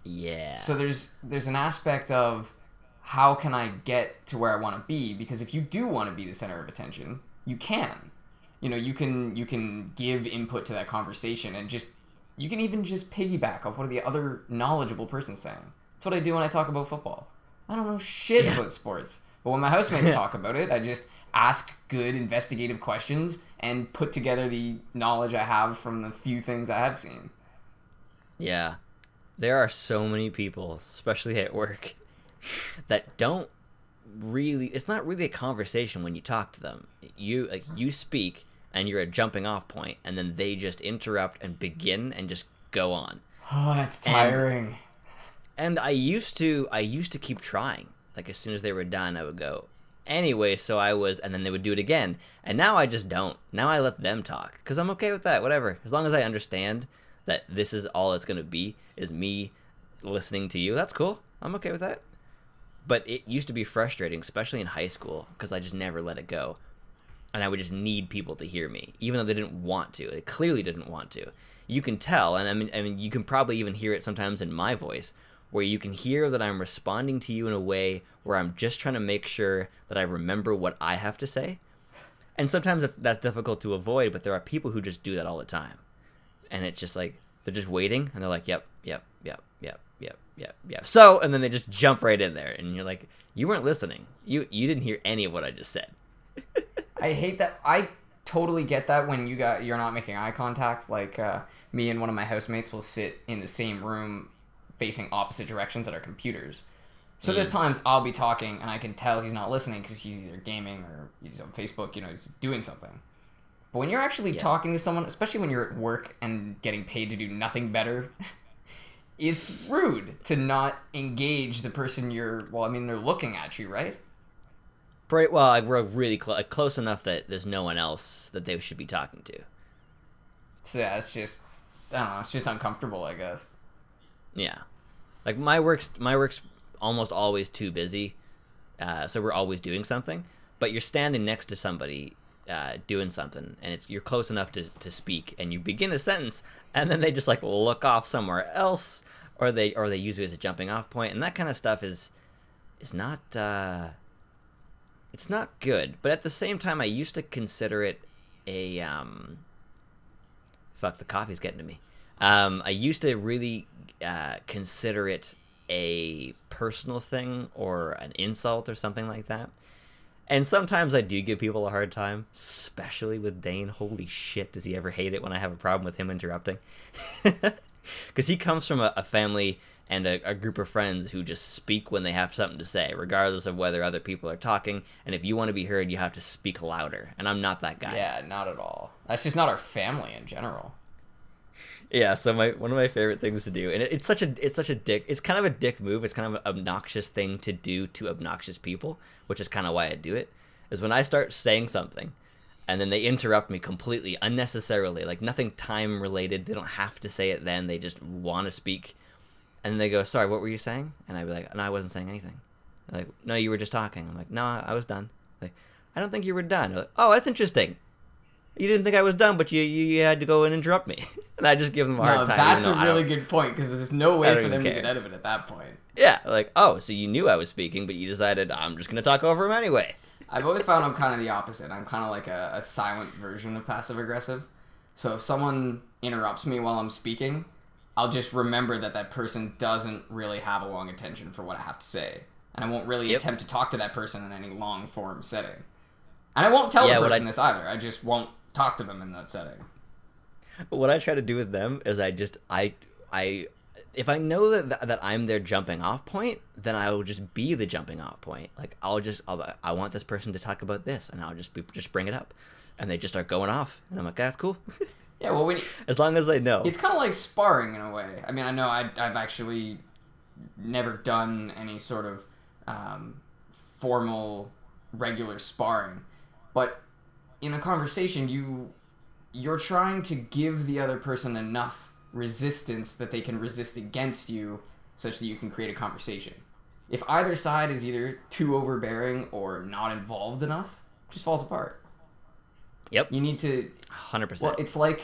Yeah. So there's an aspect of how can I get to where I want to be? Because if you do want to be the center of attention, you can. You can give input to that conversation, and you can even just piggyback off what the other knowledgeable person's saying. That's what I do when I talk about football. I don't know shit about sports, but when my housemates talk about it, I just ask good investigative questions and put together the knowledge I have from the few things I have seen. Yeah. There are so many people, especially at work, that don't really... It's not really a conversation when you talk to them. You speak, and you're a jumping off point, and then they just interrupt and begin and just go on. Oh, that's tiring. And I used to keep trying. Like as soon as they were done, I would go, anyway, so I was, and then they would do it again. And now I just don't. Now I let them talk because I'm okay with that. Whatever, as long as I understand that this is all it's gonna be is me listening to you. That's cool. I'm okay with that. But it used to be frustrating, especially in high school, because I just never let it go, and I would just need people to hear me, even though they didn't want to. They clearly didn't want to. You can tell, and I mean, you can probably even hear it sometimes in my voice, where you can hear that I'm responding to you in a way where I'm just trying to make sure that I remember what I have to say. And sometimes that's difficult to avoid, but there are people who just do that all the time. And it's just like, they're just waiting, and they're like, yep. So, and then they just jump right in there, and you're like, you weren't listening. You didn't hear any of what I just said. I hate that. I totally get that when you're not making eye contact. Like me and one of my housemates will sit in the same room facing opposite directions at our computers. So there's times I'll be talking and I can tell he's not listening because he's either gaming or he's on Facebook, he's doing something. But when you're actually talking to someone, especially when you're at work and getting paid to do nothing better, it's rude to not engage the person they're looking at you, right? Right, well, like, we're really close enough that there's no one else that they should be talking to. So yeah, it's just, I don't know, it's just uncomfortable, I guess. Yeah. Like, my work's almost always too busy, so we're always doing something, but you're standing next to somebody doing something, and you're close enough to speak, and you begin a sentence, and then they just, like, look off somewhere else, or they use it as a jumping off point, and that kind of stuff is not, it's not good. But at the same time, I used to consider it a, fuck, the coffee's getting to me. I used to really consider it a personal thing or an insult or something like that. And sometimes I do give people a hard time, especially with Dane. Holy shit, does he ever hate it when I have a problem with him interrupting? Because he comes from a family and a group of friends who just speak when they have something to say, regardless of whether other people are talking. And if you want to be heard, you have to speak louder. And I'm not that guy. Yeah, not at all. That's just not our family in general. Yeah, so one of my favorite things to do, and it's kind of a dick move. It's kind of an obnoxious thing to do to obnoxious people, which is kind of why I do it, is when I start saying something, and then they interrupt me completely, unnecessarily, like nothing time related. They don't have to say it then. They just want to speak. And then they go, sorry, what were you saying? And I'd be like, no, I wasn't saying anything. They're like, no, you were just talking. I'm like, no, I was done. Like, I don't think you were done. They're like, oh, that's interesting. You didn't think I was done, but you had to go and interrupt me. And I just give them a hard time. That's a really good point, because there's no way for them to get out of it at that point. Yeah, like, oh, so you knew I was speaking, but you decided I'm just going to talk over him anyway. I've always found I'm kind of the opposite. I'm kind of like a silent version of passive-aggressive. So if someone interrupts me while I'm speaking, I'll just remember that person doesn't really have a long attention for what I have to say. And I won't really attempt to talk to that person in any long-form setting. And I won't tell the person this either. I just won't talk to them in that setting. What I try to do with them is if I know that I'm their jumping off point, then I will just be the jumping off point. Like I want this person to talk about this, and I'll just bring it up, and they just start going off, and I'm like, that's cool. Yeah, well, as long as I know. It's kind of like sparring in a way. I mean, I know I've actually never done any sort of formal, regular sparring, but in a conversation, you're trying to give the other person enough resistance that they can resist against you, such that you can create a conversation. If either side is either too overbearing or not involved enough, it just falls apart. Yep. You need to 100%. Well, it's like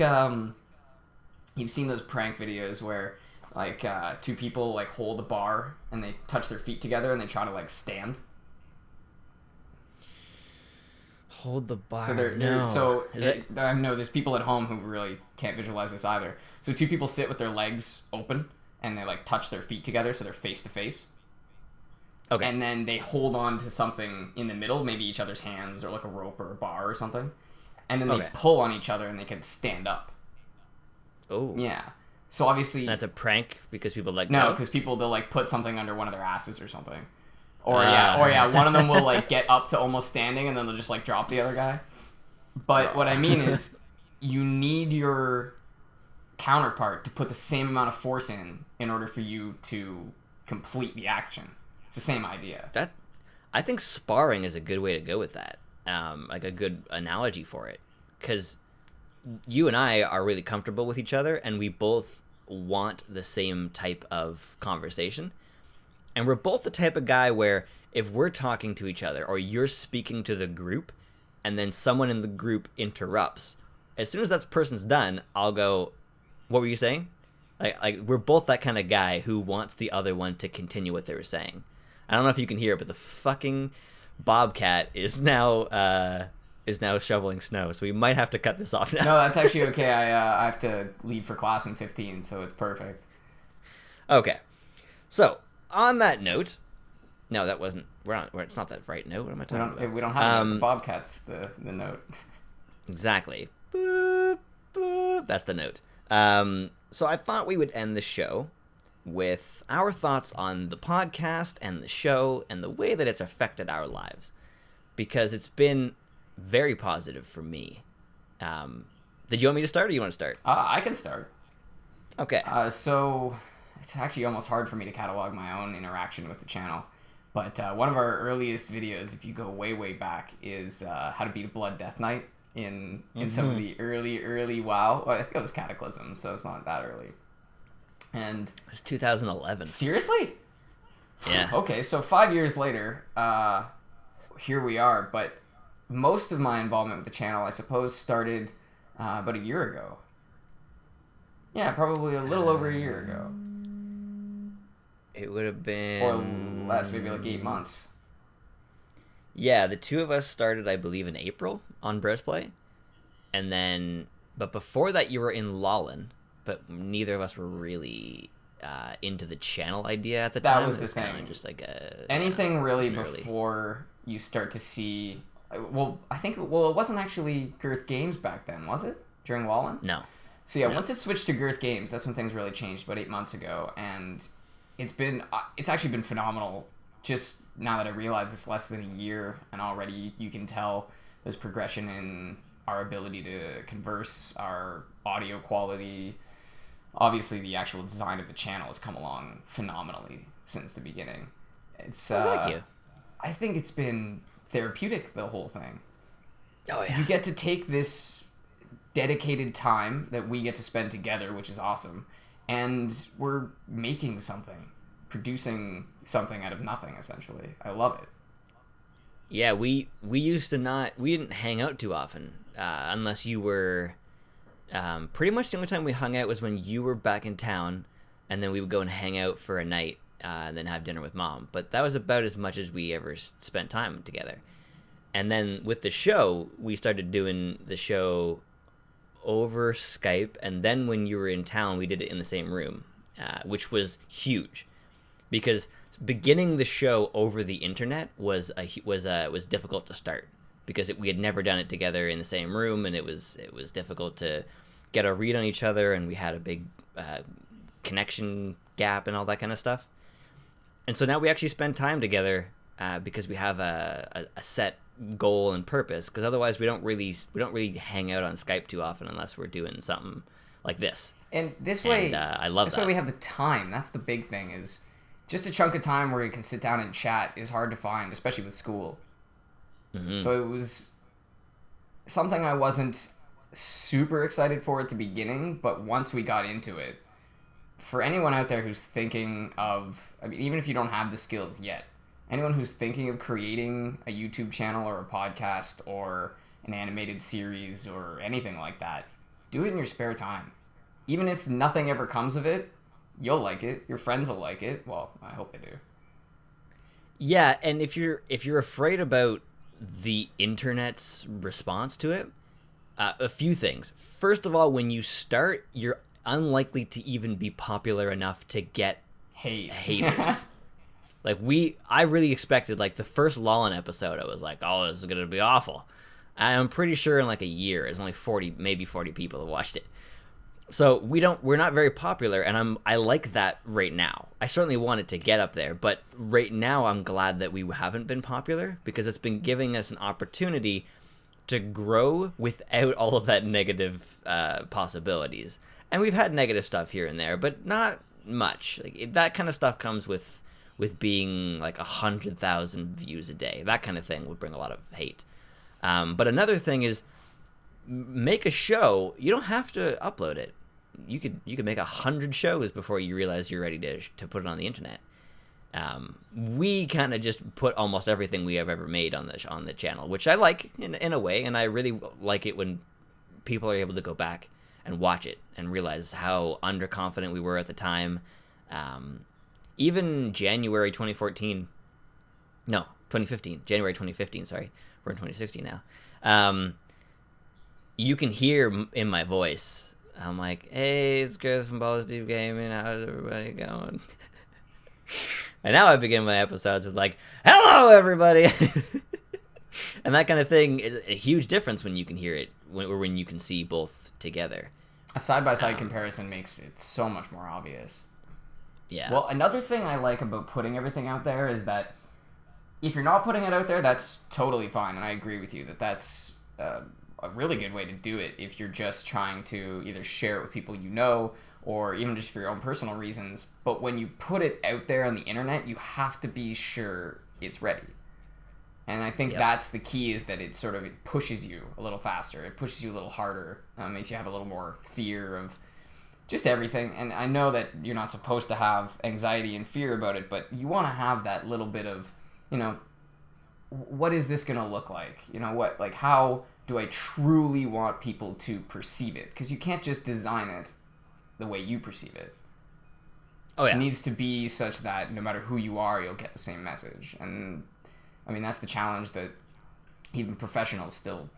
you've seen those prank videos where like two people like hold a bar and they touch their feet together and they try to like stand. Hold the bar. So I know there's people at home who really can't visualize this either. So two people sit with their legs open and they like touch their feet together, so they're face to face. Okay. And then they hold on to something in the middle, maybe each other's hands or like a rope or a bar or something. And then they pull on each other and they can stand up. Oh. Yeah. So obviously that's a prank because people like no, because people they'll like put something under one of their asses or something. Or one of them will like get up to almost standing and then they'll just like drop the other guy. But what I mean is you need your counterpart to put the same amount of force in order for you to complete the action. It's the same idea. That I think sparring is a good way to go with that. Like a good analogy for it, because you and I are really comfortable with each other, and we both want the same type of conversation. And we're both the type of guy where if we're talking to each other or you're speaking to the group and then someone in the group interrupts, as soon as that person's done, I'll go, what were you saying? Like we're both that kind of guy who wants the other one to continue what they were saying. I don't know if you can hear it, but the fucking bobcat is now shoveling snow, so we might have to cut this off now. No, that's actually okay. I have to leave for class in 15, so it's perfect. Okay, so on that note, no, that wasn't. It's not that right note. What am I talking about? We don't have the bobcats. The note. Exactly. Boop, boop. That's the note. So I thought we would end the show with our thoughts on the podcast and the show and the way that it's affected our lives, because it's been very positive for me. Did you want me to start, or you want to start? I can start. Okay. So it's actually almost hard for me to catalog my own interaction with the channel. But one of our earliest videos, if you go way back, is how to beat a Blood Death Knight in some of the early WoW. Well, I think it was Cataclysm, so it's not that early. And it was 2011. Seriously? Yeah. Okay, so 5 years later, here we are. But most of my involvement with the channel, I suppose, started about a year ago. Yeah, probably a little over a year ago. It would have been... Or less, maybe like 8 months. Yeah, the two of us started, I believe, in April on Brosplay. And then... But before that, you were in Lawlin. But neither of us were really into the channel idea at the time. That was the thing. Just like anything really before you start to see... Well, it wasn't actually Girth Games back then, was it? During Lawlin? No. So yeah, once it switched to Girth Games, that's when things really changed, about 8 months ago. And it's actually been phenomenal. Just now that I realize it's less than a year, and already you can tell there's progression in our ability to converse, our audio quality. Obviously, the actual design of the channel has come along phenomenally since the beginning. It's thank you. I think it's been therapeutic, the whole thing. Oh yeah. You get to take this dedicated time that we get to spend together, which is awesome, and we're making something, producing something out of nothing, essentially. I love it. Yeah, we used to we didn't hang out too often, unless you were... pretty much the only time we hung out was when you were back in town, and then we would go and hang out for a night, and then have dinner with Mom. But that was about as much as we ever spent time together. And then with the show, we started doing the show over Skype, and then when you were in town, we did it in the same room, which was huge, because beginning the show over the internet was difficult to start, because we had never done it together in the same room, and it was difficult to get a read on each other, and we had a big connection gap and all that kind of stuff. And so now we actually spend time together because we have a set goal and purpose, because otherwise we don't really hang out on Skype too often unless we're doing something like this. And this way, I love that. This way we have the time. That's the big thing, is just a chunk of time where you can sit down and chat is hard to find, especially with school. Mm-hmm. So it was something I wasn't super excited for at the beginning, but once we got into it, for anyone out there who's thinking of, I mean, even if you don't have the skills yet, anyone who's thinking of creating a YouTube channel or a podcast or an animated series or anything like that, do it in your spare time. Even if nothing ever comes of it, you'll like it. Your friends will like it. Well, I hope they do. Yeah, and if you're afraid about the internet's response to it, a few things. First of all, when you start, you're unlikely to even be popular enough to get haters. Like I really expected, like the first Lawlin episode, I was like, oh, this is gonna be awful. I'm pretty sure in like a year, it's only 40 people have watched it. So we're not very popular, and I like that right now. I certainly want it to get up there, but right now I'm glad that we haven't been popular, because it's been giving us an opportunity to grow without all of that negative possibilities. And we've had negative stuff here and there, but not much. Like that kind of stuff comes with being like 100,000 views a day. That kind of thing would bring a lot of hate. But another thing is, make a show. You don't have to upload it. You could make 100 shows before you realize you're ready to put it on the internet. We kind of just put almost everything we have ever made on the channel, which I like in a way, and I really like it when people are able to go back and watch it and realize how underconfident we were at the time. Even January 2015, January 2015, sorry. We're in 2016 now. You can hear in my voice, I'm like, hey, it's Gareth from Balls Deep Gaming. How's everybody going? And now I begin my episodes with like, hello, everybody. And that kind of thing is a huge difference when you can hear it, when you can see both together. A side-by-side comparison makes it so much more obvious. Yeah. Well, another thing I like about putting everything out there is that if you're not putting it out there, that's totally fine. And I agree with you that that's a really good way to do it if you're just trying to either share it with people you know or even just for your own personal reasons. But when you put it out there on the internet, you have to be sure it's ready. And I think that's the key, is that it pushes you a little faster. It pushes you a little harder. Makes you have a little more fear of just everything. And I know that you're not supposed to have anxiety and fear about it, but you want to have that little bit of, what is this going to look like? How do I truly want people to perceive it? Because you can't just design it the way you perceive it. Oh, yeah. It needs to be such that no matter who you are, you'll get the same message. And that's the challenge that even professionals still,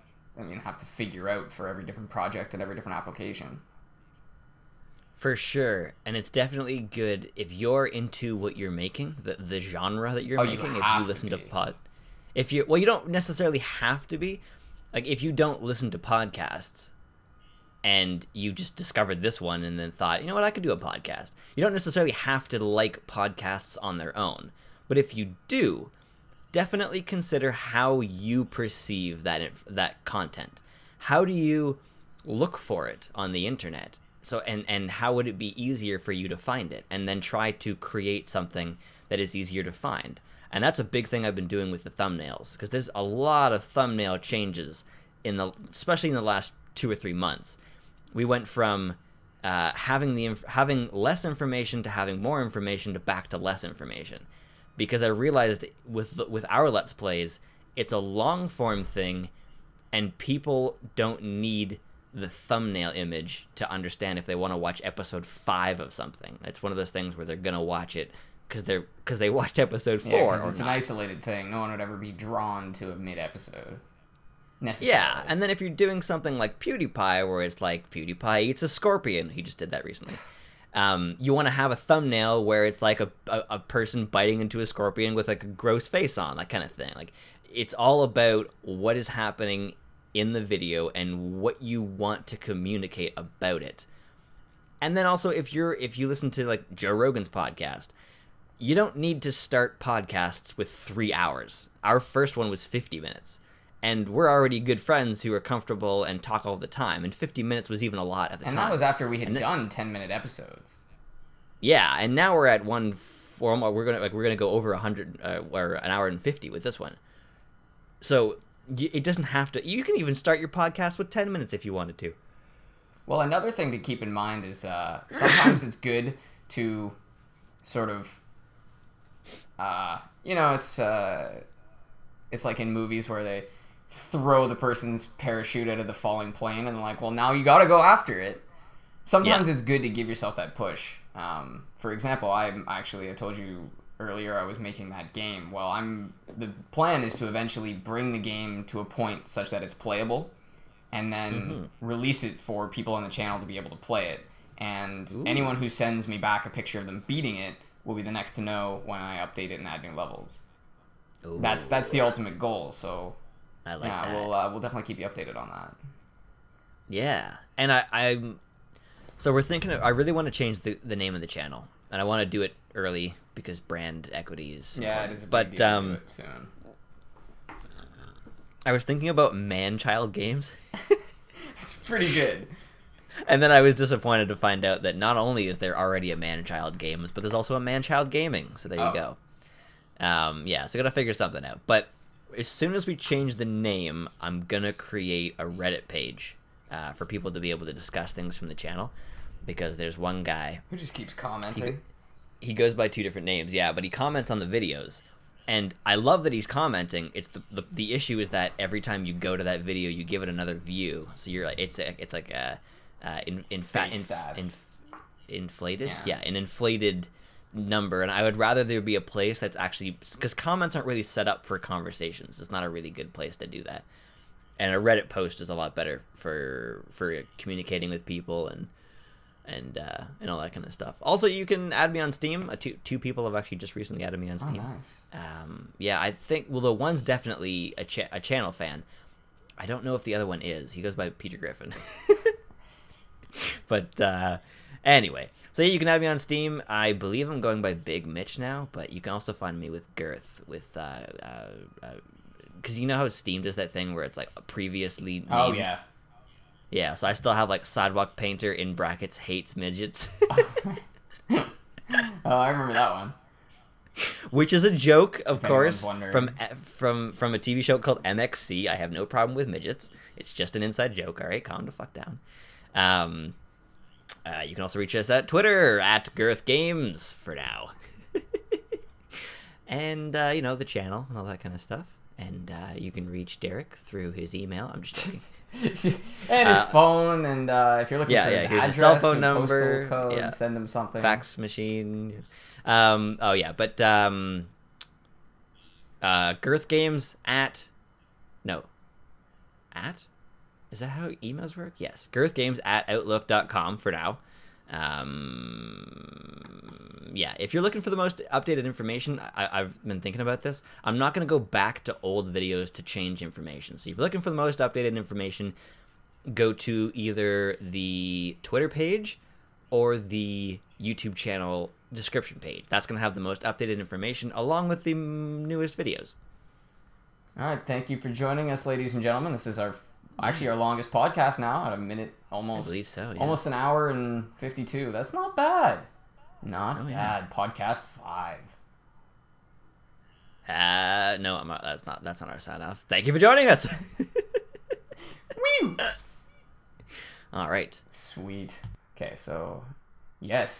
have to figure out for every different project and every different application. For sure. And it's definitely good if you're into what you're making, the genre that you're making. If you listen to you don't necessarily have to be. Like, if you don't listen to podcasts and you just discovered this one and then thought, you know what, I could do a podcast. You don't necessarily have to like podcasts on their own. But if you do, definitely consider how you perceive that content. How do you look for it on the internet? So and how would it be easier for you to find it? And then try to create something that is easier to find. And that's a big thing I've been doing with the thumbnails, because there's a lot of thumbnail changes especially in the last 2 or 3 months. We went from having less information to having more information to back to less information, because I realized with our Let's Plays, it's a long form thing, and people don't need the thumbnail image to understand if they want to watch episode 5 of something. It's one of those things where they're gonna watch it because they watched episode 4. Yeah, it's an isolated thing. No one would ever be drawn to a mid-episode necessarily. Yeah, and then if you're doing something like PewDiePie, where it's like PewDiePie eats a scorpion, he just did that recently. You want to have a thumbnail where it's like a person biting into a scorpion with like a gross face on, that kind of thing. Like, it's all about what is happening in the video and what you want to communicate about it. And then also, if you listen to like Joe Rogan's podcast, you don't need to start podcasts with 3 hours. Our first one was 50 minutes. And we're already good friends who are comfortable and talk all the time. And 50 minutes was even a lot at the time. And that was after we had done 10-minute episodes. Yeah, and now we're at we're gonna go over 100 or an hour and 50 with this one. So it doesn't have to. You can even start your podcast with 10 minutes if you wanted to. Well, another thing to keep in mind is sometimes it's good to sort of, it's like in movies where they throw the person's parachute out of the falling plane and they're like, well, now you got to go after it. Sometimes it's good to give yourself that push. For example, I told you earlier I was making that game. Well, the plan is to eventually bring the game to a point such that it's playable, and then release it for people on the channel to be able to play it. And anyone who sends me back a picture of them beating it will be the next to know when I update it and add new levels. Ooh. That's the ultimate goal. So I like that. We'll definitely keep you updated on that. Yeah, and so we're thinking I really want to change the name of the channel, and I want to do it early because brand equity is important. It is a big deal to do it soon. I was thinking about man-child games. It's pretty good. And then I was disappointed to find out that not only is there already a Man-Child Games, but there's also a Man-Child Gaming. So there you go. Yeah, so I gotta figure something out. But as soon as we change the name, I'm gonna create a Reddit page for people to be able to discuss things from the channel. Because there's one guy who just keeps commenting. He goes by 2 different names, yeah, but he comments on the videos. And I love that he's commenting. It's the issue is that every time you go to that video, you give it another view. So you're like it's like a inflated, an inflated number. And I would rather there be a place that's actually, because comments aren't really set up for conversations. It's not a really good place to do that. And a Reddit post is a lot better for communicating with people and all that kind of stuff. Also, you can add me on Steam. Two people have actually just recently added me on Steam. Oh, nice. Yeah, I think, well, the one's definitely a channel fan. I don't know if the other one is. He goes by Peter Griffin. But anyway, so yeah, you can add me on Steam. I believe I'm going by Big Mitch now, but you can also find me with Girth, with because you know how Steam does that thing where it's like previously named. Oh yeah. Yeah, so I still have like Sidewalk Painter in brackets hates midgets. Oh, I remember that one. Which is a joke, of If course, anyone's from a TV show called MXC. I have no problem with midgets. It's just an inside joke. All right, calm the fuck down. You can also reach us at Twitter at Girth Games for now, and the channel and all that kind of stuff. And you can reach Derek through his email. I'm just kidding. And his phone, and if you're looking for his here's address, his cell phone and number, postal code, send him something. Fax machine. Girth Games at is that how emails work? Yes, Girth Games at outlook.com for now. If you're looking for the most updated information, I've been thinking about this. I'm not going to go back to old videos to change information. So if you're looking for the most updated information, go to either the Twitter page or the YouTube channel description page. That's going to have the most updated information along with the newest videos. All right, thank you for joining us, ladies and gentlemen. This is our longest podcast now, at a minute almost. I believe so. Yeah. Almost an hour and 52. That's not bad. Not bad. Podcast 5. No, I'm not, that's not our sign off. Thank you for joining us. Woo! All right. Sweet. Okay, so yes,